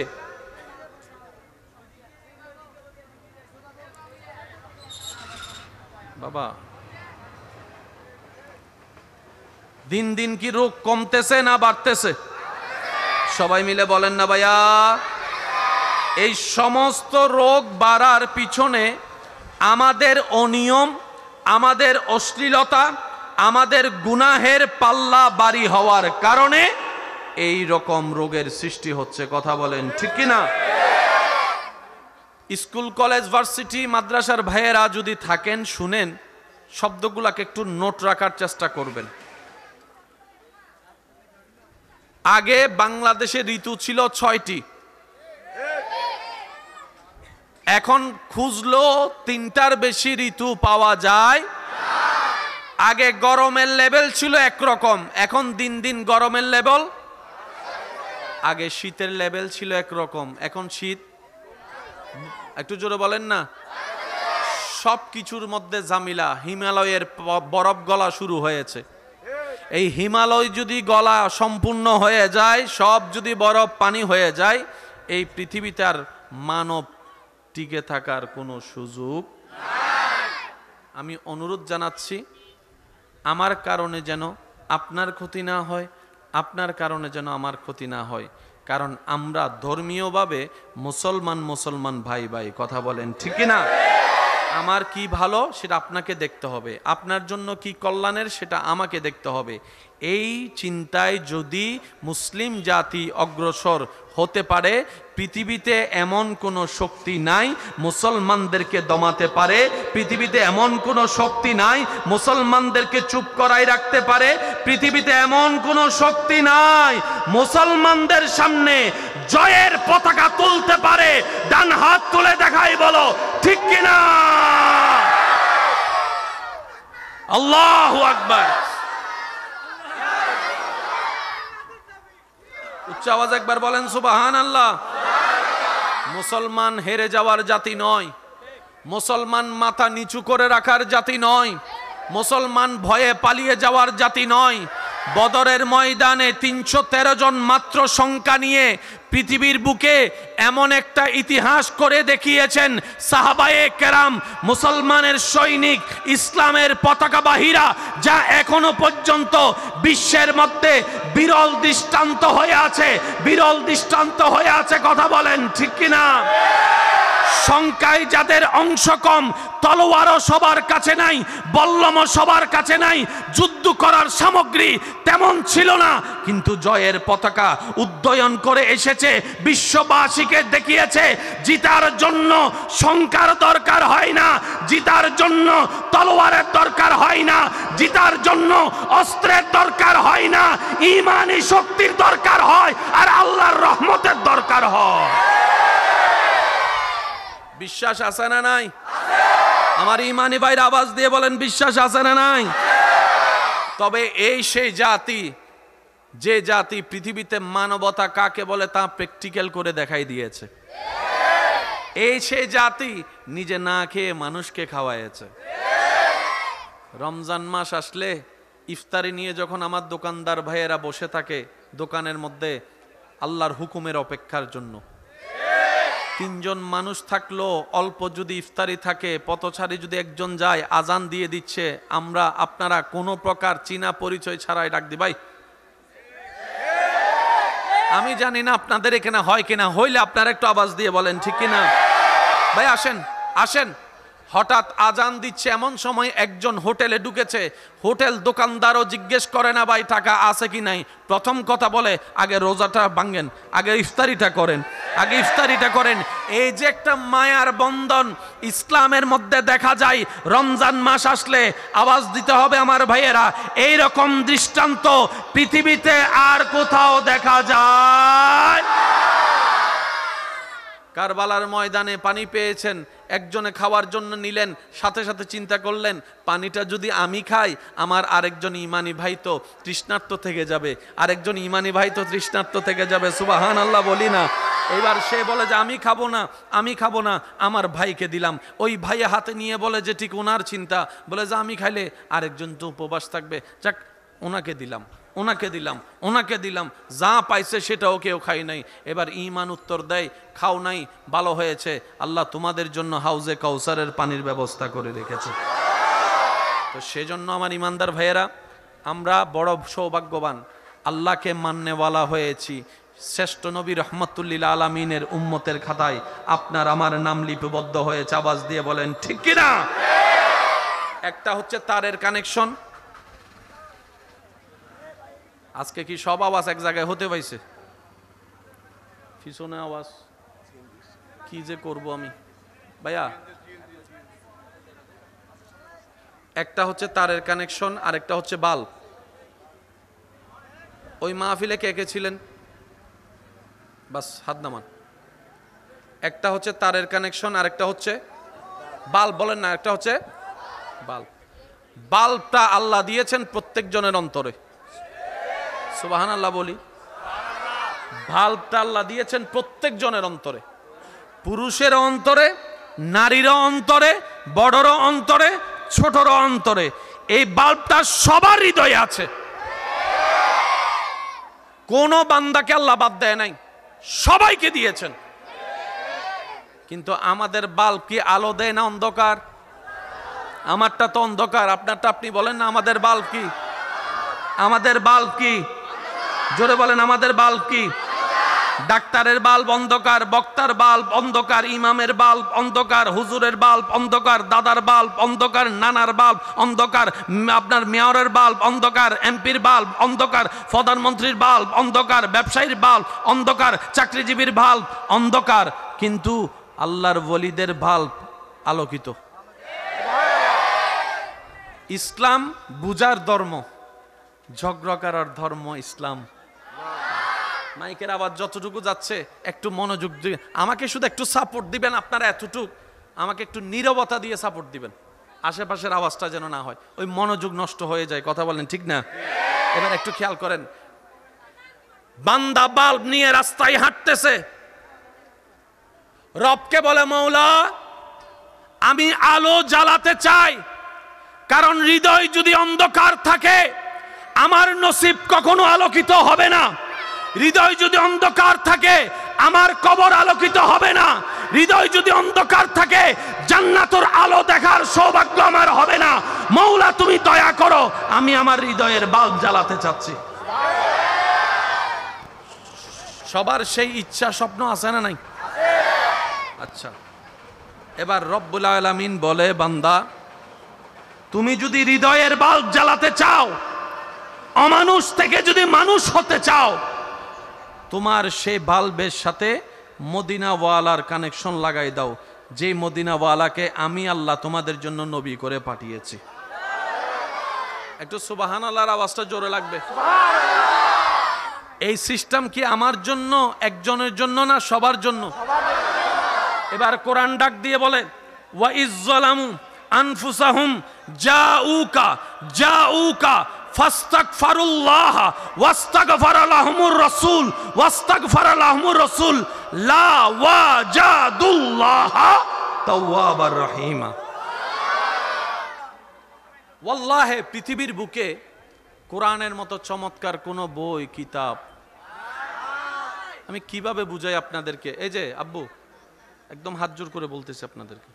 বাবা দিন দিন কি রোগ কমতেছে না বাড়তেছে? সবাই মিলে বলেন না ভাইয়া। এই সমস্ত রোগ বাড়ার পিছনে আমাদের অনিয়ম, আমাদের অশ্লীলতা, আমাদের গুনাহের পাল্লা বাড়ি হওয়ার কারণে এই রকম রোগের সৃষ্টি হচ্ছে। কথা বলেন ঠিক কি না? স্কুল কলেজ ভার্সিটি মাদ্রাসার ভাইয়েরা যদি থাকেন শুনেন, শব্দগুলোকে একটু নোট রাখার চেষ্টা করবেন। আগে বাংলাদেশে ঋতু ছিল 6টি, এখন খুঁজলো 3টার বেশি ঋতু পাওয়া যায়। আগে গরমের লেভেল ছিল একরকম, এখন দিন দিন গরমের লেভেল, আগে শীতের লেভেল ছিল একরকম, এখন শীত, একটু জোরে বলেন না। সব কিছুর মধ্যে ঝামেলা। হিমালয়ের বরফ গলা শুরু হয়েছে। এই হিমালয় যদি গলা সম্পূর্ণ হয়ে যায়, সব যদি বরফ পানি হয়ে যায়, এই পৃথিবীতে আর মানব টিকে থাকার কোনো সুযোগ। আমি অনুরোধ জানাচ্ছি, আমার কারণে যেন আপনার ক্ষতি না হয়, আপনার কারণে যেন আমার ক্ষতি না হয়, কারণ আমরা ধর্মীয়ভাবে মুসলমান ভাই ভাই, কথা বলেন ঠিক কি না? আমার কি ভালো সেটা আপনাকে দেখতে হবে, আপনার জন্য কি কল্যাণের সেটা আমাকে দেখতে হবে। এই চিন্তায় যদি মুসলিম জাতি অগ্রসর হতে পারে, পৃথিবীতে এমন কোনো শক্তি নাই মুসলমানদেরকে দমাতে পারে, পৃথিবীতে এমন কোনো শক্তি নাই মুসলমানদেরকে চুপ করাই রাখতে পারে, পৃথিবীতে এমন কোনো শক্তি নাই মুসলমানদের সামনে জয়ের পতাকা তুলতে পারে। ডান হাত তুলে দেখাই, বলো ঠিক কিনা? আল্লাহু আকবার। উচ্চ আওয়াজ একবার বলেন সুবহানাল্লাহ। মুসলমান হেরে যাওয়ার জাতি নয়, মুসলমান মাথা নিচু করে রাখার জাতি নয়, মুসলমান ভয়ে পালিয়ে যাওয়ার জাতি নয়। বদরের ময়দানে 313 জন মাত্র সংখ্যা নিয়ে পৃথিবীর বুকে এমন একটা ইতিহাস করে দেখিয়েছেন সাহাবায়ে কেরাম, মুসলমানের সৈনিক, ইসলামের পতাকাবাহীরা, যা এখনো পর্যন্ত বিশ্বের মধ্যে বিরল দৃষ্টান্ত হয়ে আছে, বিরল দৃষ্টান্ত হয়ে আছে। কথা বলেন ঠিক কিনা? সংখ্যায় যাদের অংশ কম, তলোয়ারও সবার কাছে নাই, বল্লমও সবার কাছে নাই, যুদ্ধ করার সামগ্রী তেমন ছিল না, কিন্তু জয়ের পতাকা উড্ডয়ন করে এসেছে, বিশ্ববাসীকে দেখিয়েছে জিতার জন্য সংখ্যার দরকার হয় না, জিতার জন্য তলোয়ারের দরকার হয় না, জিতার জন্য অস্ত্রের দরকার হয় না, ঈমানি শক্তির দরকার হয় আর আল্লাহর রহমতের দরকার হয়। বিশ্বাস আছে না নাই? আমার ইমানি ভাইরা আওয়াজ দিয়ে বলেন বিশ্বাস আছে না নাই? তবে এই সেই জাতি, যে জাতি পৃথিবীতে মানবতা কাকে বলে তা প্র্যাকটিক্যাল করে দেখাই দিয়েছে। এই সেই জাতি নিজে না খেয়ে মানুষকে খাওয়াইছে। রমজান মাস আসলে ইফতারি নিয়ে যখন আমার দোকানদার ভাইয়েরা বসে থাকে দোকানের মধ্যে আল্লাহর হুকুমের অপেক্ষার জন্য, 3 জন মানুষ থাকলো, অল্প যদি ইফতারি থাকে, পথচারী যদি একজন যায়, আজান দিয়ে দিচ্ছে, আমরা আপনারা কোনো প্রকার চীনা পরিচয় ছাড়াই ডাক দি ভাই। আমি জানি না আপনাদের এখানে হয় কিনা, হইলে আপনারা একটু আওয়াজ দিয়ে বলেন ঠিক কিনা। ভাই আসেন আসেন। হঠাৎ আজান দিচ্ছে, এমন সময় একজন হোটেলে ঢুকেছে, হোটেল দোকানদারও জিজ্ঞেস করে না ভাই টাকা আছে কি নাই, প্রথম কথা বলে আগে রোজাটা ভাঙেন, আগে ইফতারিটা করেন, আগে ইফতারিটা করেন। এই যে একটা মায়ার বন্ধন ইসলামের মধ্যে দেখা যায়, রমজান মাস আসলে আওয়াজ দিতে হবে আমার ভাইয়েরা, এই রকম দৃষ্টান্ত পৃথিবীতে আর কোথাও দেখা যায়? কারবালার ময়দানে পানি পেয়েছেন, একজনে খাওয়ার জন্য নিলেন, সাথে সাথে চিন্তা করলেন পানিটা যদি আমি খাই, আমার আরেকজন ইমানি ভাই তো তৃষ্ণার্ত থেকে যাবে, আরেকজন ইমানি ভাই তো তৃষ্ণার্ত থেকে যাবে। সুবহানাল্লাহ বলি না। এবার সে বলে যে আমি খাবো না, আমি খাবো না, আমার ভাইকে দিলাম। ওই ভাইয়া হাতে নিয়ে বলে যে ঠিক ওনার চিন্তা, বলে যে আমি খাইলে আরেকজন তো উপবাস থাকবে, যাক ওনাকে দিলাম, ওনাকে দিলাম, ওনাকে দিলাম, যা পাইছে সেটাও কেউ খাই নাই। এবার ঈমান উত্তর দেয় খাও নাই, ভালো হয়েছে, আল্লাহ তোমাদের জন্য হাউজে কাউসারের পানির ব্যবস্থা করে রেখেছে। তো সেজন্য আমার ইমানদার ভাইয়েরা, আমরা বড় সৌভাগ্যবান, আল্লাহকে মান্যওয়ালা হয়েছি। শ্রেষ্ঠ নবী রহমতুল্লিল আলামিনের উম্মতের খাতায় আপনার আমার নাম লিপিবদ্ধ হয়েছে। আওয়াজ দিয়ে বলেন ঠিক কিনা? একটা হচ্ছে তারের কানেকশন। আজকে কি সব আওয়াজ এক জায়গায় হতে পাইছে? পিছনে আওয়াজ কি যে করব আমি। ভাইয়া, একটা হচ্ছে তারের কানেকশন, আর একটা হচ্ছে বাল্ব। ওই মাহফিলে কে কে ছিলেন? বাস হাত নামান। একটা হচ্ছে তারের কানেকশন, আর একটা হচ্ছে বাল্ব। বলেন না, একটা হচ্ছে বাল্ব। বাল্বটা আল্লাহ দিয়েছেন প্রত্যেক জনের অন্তরে। সুবহানাল্লাহ বলি। বাল্বটা আল্লাহ দিয়েছেন প্রত্যেক জনের অন্তরে, পুরুষের অন্তরে, নারীর অন্তরে, বড়র অন্তরে, ছোটর অন্তরে। এই বাল্বটা সবার হৃদয়ে আছে। কোন বান্দাকে আল্লাহ বাদ দেয় নাই, সবাইকে দিয়েছেন। কিন্তু আমাদের বাল্ব কি আলো দেয় না অন্ধকার? আমারটা তো অন্ধকার, আপনারটা আপনি বলেন না। আমাদের বাল্ব কি? আমাদের বাল্ব কি? জোরে বলেন, আমাদের বাল্ব কি? ডাক্তারের বাল্ব অন্ধকার, বক্তার বাল্ব অন্ধকার, ইমামের বাল্ব অন্ধকার, হুজুরের বাল্ব অন্ধকার, দাদার বাল্ব অন্ধকার, নানার বাল্ব অন্ধকার, আপনার মেয়রের বাল্ব অন্ধকার, এমপির বাল্ব অন্ধকার, প্রধানমন্ত্রীর বাল্ব অন্ধকার, ব্যবসায়ীর বাল্ব অন্ধকার, চাকরিজীবীর বাল্ব অন্ধকার। কিন্তু আল্লাহর ওলিদের বাল্ব আলোকিত। ইসলাম বুজার ধর্ম, ঝগড়া করার ধর্ম ইসলাম। মাইকের আওয়াজ যতটুকু যাচ্ছে একটু মনোযোগ দিয়ে আমাকে শুধু একটু সাপোর্ট দিবেন। আপনারা এতটুকু আমাকে একটু নীরবতা দিয়ে সাপোর্ট দিবেন, আশেপাশের আওয়াজটা যেন না হয়, ওই মনোযোগ নষ্ট হয়ে যায়। কথা বলেন ঠিক না? এবার একটু খেয়াল করেন, বান্দা বাল্ব নিয়ে রাস্তায় হাঁটতেছে, রবকে বলে মৌলা আমি আলো জ্বালাতে চাই, কারণ হৃদয় যদি অন্ধকার থাকে আমার নসিব কখনো আলোকিত হবে না। হৃদয় যদি অন্ধকার থাকে আমার কবর আলোকিত হবে না। হৃদয় যদি অন্ধকার থাকে জান্নাতের আলো দেখার সৌভাগ্য আমার হবে না। মৌলা তুমি দয়া করো, আমি আমার হৃদয়ের বাল্ব জ্বালাতে চাচ্ছি। সবার সেই ইচ্ছা স্বপ্ন আছে না নাই? আচ্ছা, এবার রব্বুল আলামিন বলে, বান্দা তুমি যদি হৃদয়ের বাল্ব জ্বালাতে চাও, অমানুষ থেকে যদি মানুষ হতে চাও, তোমার সেই বাল্বের সাথে মদিনাওয়ালার কানেকশন লাগাই দাও, যে মদিনাওয়ালাকে আমি আল্লাহ তোমাদের জন্য নবী করে পাঠিয়েছি। একটু সুবহানাল্লাহর আওয়াজটা জোরে লাগবে। এই সিস্টেম কি আমার জন্য, একজনের জন্য না, সবার জন্য? এবার কোরআন ডাক দিয়ে বলে, ওয়া ইজ্জালামু আনফুসাহুম জাউকা জাউকা ফাস্তাগফিরুল্লাহ ওয়াস্তাগফারা লাহুমুর রাসূল ওয়াস্তাগফারা লাহুমুর রাসূল লা ওয়াজাদুল্লাহ তাওয়াবার রহিমা। ওয়াল্লাহি পৃথিবীর বুকে কোরআনের মতো চমৎকার কোন বই, কিতাব আমি কিভাবে বুঝাই আপনাদেরকে। এই যে আব্বু, একদম হাত জোর করে বলতেছি আপনাদেরকে,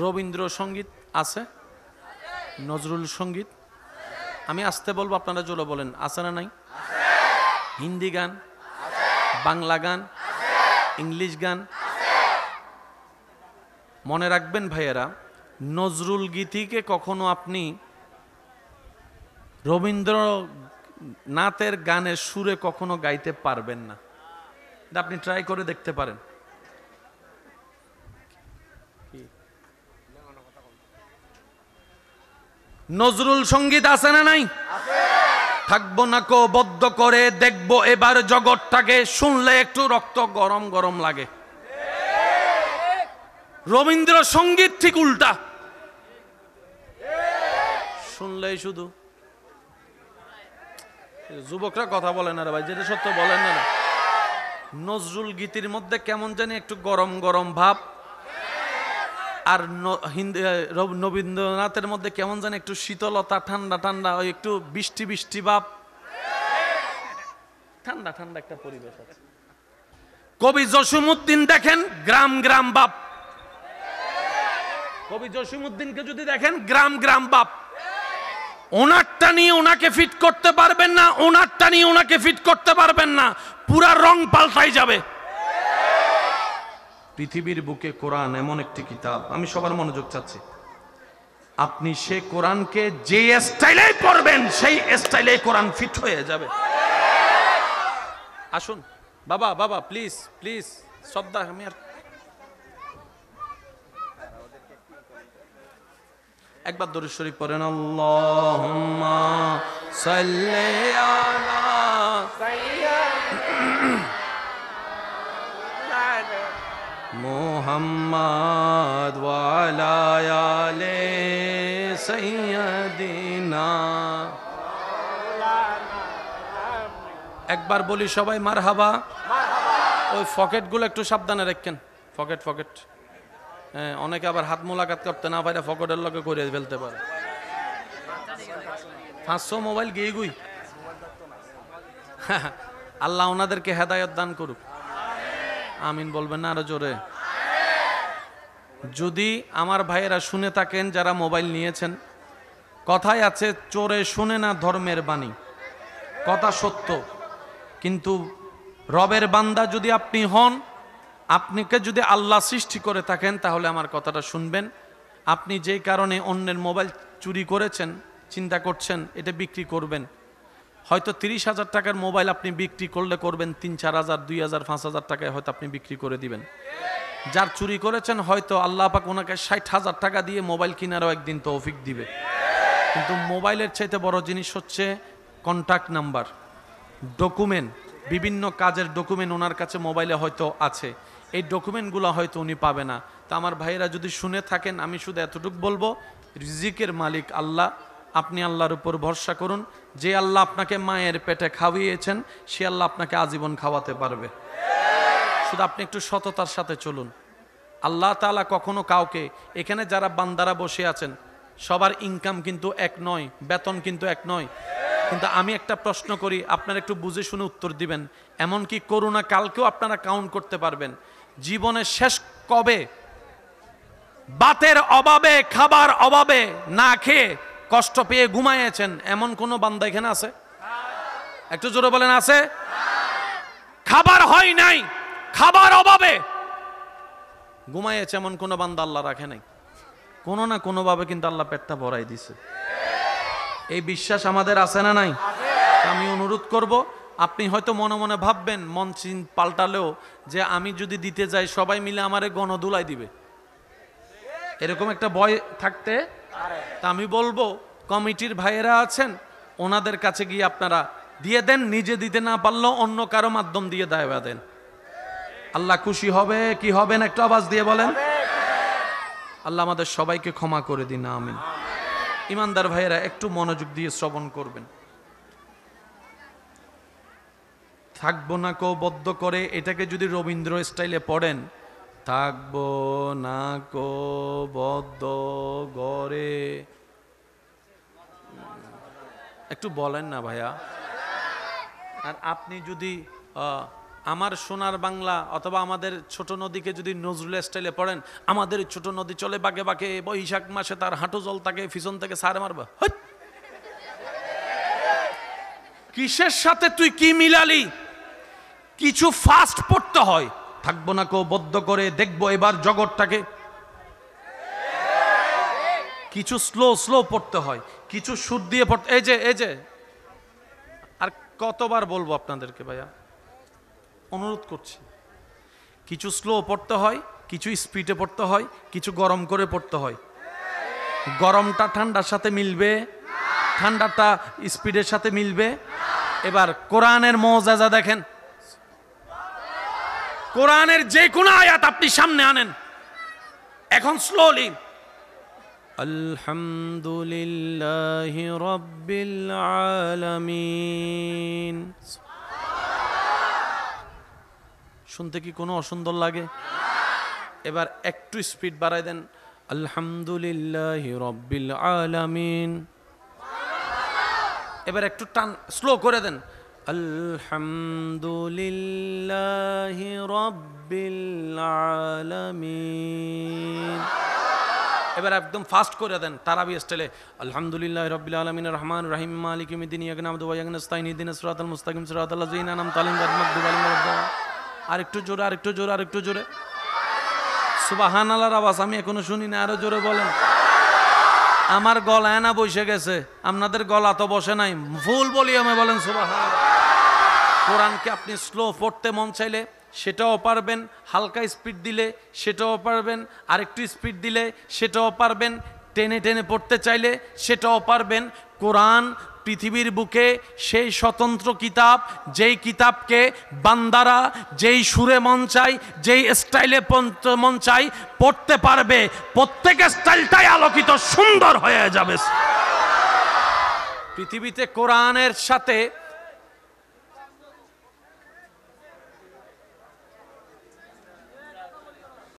রবীন্দ্রসঙ্গীত আছে, নজরুল সঙ্গীত, আমি আসতে বলবো আপনারা জোরে বলেন, আছে না নাই? হিন্দি গান, বাংলা গান, ইংলিশ গান। মনে রাখবেন ভাইয়েরা, নজরুল গীতিকে কখনো আপনি রবীন্দ্রনাথের গানের সুরে কখনো গাইতে পারবেন না। এটা আপনি ট্রাই করে দেখতে পারেন। নজরুল সঙ্গীত আছে না নাই? থাকবো না কো বদ্ধ করে, দেখবো এবার জগৎটাকে, শুনলে একটু রক্ত গরম গরম লাগে। রবীন্দ্র সঙ্গীত ঠিক উল্টা, শুনলেই শুধু যুবকরা কথা বলেন না রে ভাই, যেটা সত্য বলেন না। নজরুল গীতির মধ্যে কেমন জানি একটু গরম গরম ভাব, আর রবীন্দ্রনাথের মধ্যে কেমন জানি একটু শীতলতা, ঠান্ডা ঠান্ডা, ওই একটু বৃষ্টি বৃষ্টি ভাব, ঠান্ডা ঠান্ডা একটা পরিবেশ আছে। কবি জসিমউদ্দিন দেখেন, গ্রাম গ্রাম বাপ। কবি জসিমউদ্দিনকে যদি দেখেন, গ্রাম গ্রাম বাপ। ওনারটা নিয়ে ওনাকে ফিট করতে পারবেন না, ওনারটা নিয়ে ওনাকে ফিট করতে পারবেন না, পুরা রং পাল্টাই যাবে। পৃথিবীর বুকে কোরআন এমন একটি কিতাব, আমি সবার মনোযোগ চাচ্ছি, আপনি সে কোরআনকে যে স্টাইলে পড়বেন সেই স্টাইলে কোরআন ফিট হয়ে যাবে। আসুন বাবা বাবা প্লিজ প্লিজ, শ্রদ্ধা, আমি আর একবার দরুদ শরীফ পড়েন, আল্লাহুম্মা সাল্লি আলা মুহাম্মাদ ওয়া আলা আলি সাইয়্যিদিনা। একবার বলি সবাই মারহাবা। ওই পকেটগুলো একটু সাবধানে রাখেন, পকেট পকেট, হ্যাঁ, অনেকে আবার হাত মোলাকাত করতে না পারে পকেটের লগে করে ফেলতে পারে। 500 মোবাইল গিয়ে গুই। আল্লাহ ওনাদেরকে হেদায়েত দান করুক, আমিন বলবেন না আরো জোরে? যদি আমার ভাইয়েরা শুনে থাকেন যারা মোবাইল নিয়েছেন, কথায় আছে চোরে শুনে না ধর্মের বাণী, কথা সত্য, কিন্তু রবের বান্দা যদি আপনি হন, আপনাকে যদি আল্লাহ সৃষ্টি করে থাকেন, তাহলে আমার কথাটা শুনবেন। আপনি যেই কারণে অন্যের মোবাইল চুরি করেছেন, চিন্তা করছেন এটা বিক্রি করবেন, হয়তো 30,000 টাকার মোবাইল আপনি বিক্রি করলে করবেন 3-4,000, 2,000, 5,000 টাকায় হয়তো আপনি বিক্রি করে দিবেন। যার চুরি করেছেন হয়তো আল্লাহ পাক ওনাকে 60,000 টাকা দিয়ে মোবাইল কিনারও একদিন তৌফিক দিবে। কিন্তু মোবাইলের চাইতে বড় জিনিস হচ্ছে কন্ট্যাক্ট নাম্বার, ডকুমেন্ট, বিভিন্ন কাজের ডকুমেন্ট ওনার কাছে মোবাইলে হয়তো আছে, এই ডকুমেন্টগুলো হয়তো উনি পাবে না। তা আমার ভাইয়েরা যদি শুনে থাকেন, আমি শুধু এতটুকু বলবো, রিজিকের মালিক আল্লাহ, আপনি আল্লাহর উপর ভরসা করুন। যে আল্লাহ আপনাকে মায়ের পেটে খাওয়িয়েছেন, সে আল্লাহ আপনাকে আজীবন খাওয়াতে পারবে। শুধু আপনি একটু সততার সাথে চলুন। আল্লাহ তাআলা কখনো কাউকে, এখানে যারা বান্দারা বসে আছেন সবার ইনকাম কিন্তু এক নয়, বেতন কিন্তু এক নয়, কিন্তু আমি একটা প্রশ্ন করি, আপনারা একটু বুঝে শুনে উত্তর দিবেন। এমনকি করোনা কালকেও আপনারা কাউন্ট করতে পারবেন, জীবনের শেষ কবে বাতের অভাবে, খাবার অভাবে, না খেয়ে কষ্ট পেয়ে ঘুমাইয়েছেন, এমন কোন বান্দা এখানে আছে? একটু জোরে বলেন, আছে? খাবার হয় নাই, খাবার অভাবে ঘুমাইয়েছে, এমন কোন বান্দা আল্লাহ রাখে নাই? কোনো না কোনো ভাবে কিন্তু আল্লাহ পেটটা ভরাই দিছে। এই বিশ্বাস আমাদের আছে না নাই? আমি অনুরোধ করব, আপনি হয়তো মনে মনে ভাববেন, মন পাল্টালেও, যে আমি যদি দিতে যাই সবাই মিলে আমারে গণধুলাই দিবে, এরকম একটা ভয় থাকতে। তা আমি বলবো, কমিটির ভাইয়েরা আছেন, ওনাদের কাছে গিয়ে আপনারা দিয়ে দেন, নিজে দিতে না পারলেও অন্য কারো মাধ্যম দিয়ে দায়বা দেন। আল্লাহ খুশি হবে কি হবে না একটু আওয়াজ দিয়ে বলেন। আল্লাহ আমাদের সবাইকে ক্ষমা করে দিন, আমিন। ইমানদার ভাইয়েরা একটু মনোযোগ দিয়ে শ্রবণ করবেন। থাকবো না কো বদ্ধ করে, এটাকে যদি রবীন্দ্র স্টাইলে পড়েন, থাকবো না কো বদ্ধ করে, একটু বলেন না ভাইয়া। আর আপনি যদি আমার সোনার বাংলা অথবা আমাদের ছোট নদীকে যদি নজরুল স্টাইলে পড়েন, আমাদের ছোট নদী চলে বাঁকে বাঁকে, বৈশাখ মাসে তার হাঁটু জল তাকে পিছন থেকে সারে মারবা, কিসের সাথে তুই কি মিলালি? কিছু ফাস্ট পড়তে হয়, থাকবো না কো বদ্ধ করে, দেখবো এবার জগৎটাকে। কিছু স্লো স্লো পড়তে হয়, কিছু সুর দিয়ে পড়তে। এই যে আর কতবার বলবো আপনাদেরকে ভাইয়া, অনুরোধ করছি, কিছু স্লো পড়তে হয়, কিছু স্পিডে পড়তে হয়, কিছু গরম করে পড়তে হয়। গরমটা ঠান্ডার সাথে মিলবে, ঠান্ডাটা স্পিডের সাথে মিলবে। এবার কোরআনের মুআজিজা দেখেন, কোরআনের যে কোনো আয়াত আপনি সামনে আনেন, এখন স্লোলি আলহামদুলিল্লাহি রাব্বিল আলামিন, শুনতে কি কোনো অসুন্দর লাগে? এবার একটু স্পিড বাড়াই দেন, আলহামদুলিল্লাহি রাব্বিল আলামিন। এবার একটু টান স্লো করে দেন, আলহামদুলিল্লাহি রাব্বিল আলামিন। এবার একদম ফাস্ট করে দেন তারাবি স্টাইলে, আলহামদুলিল্লাহি রাব্বিল আলামিন রহমানির রহিম মালিকি ইয়াউমিদ্দিন ইয়াকা না'বুদু ওয়া ইয়াকা নাস্তাইন ইহদিনাস সিরাতাল মুস্তাকিম সিরাতাল লাযিনা আন'আমতা আলাইহিম গায়রিল মাগদুবি আলাইহিম ওয়ালাদ-দাল্লিন। আরেকটু জোরে, আরেকটু জোরে, আরেকটু জোরে। সুবহানাল্লাহর আওয়াজ আমি এখনো শুনি না, আরো জোরে বলেন। আমার গলায় না বসে গেছে, আপনাদের গলা তো বসে নাই, ফুল ভলিউমে বলেন সুবহানাল্লাহ। কোরআনকে আপনি স্লো পড়তে মন চাইলে সেটাও পারবেন, হালকা স্পিড দিলে সেটাও পারবেন, আরেকটু স্পিড দিলে সেটাও পারবেন, টেনে টেনে পড়তে চাইলে সেটাও পারবেন। কোরআন পৃথিবীর বুকে সেই স্বতন্ত্র কিতাব, যেই কিতাবকে বান্দারা যেই সুরে মন চায়, যেই স্টাইলে মন চায় পড়তে পারবে, প্রত্যেক স্টাইলটাই আলোকিত সুন্দর হয়ে যাবে। পৃথিবীতে কোরআনের সাথে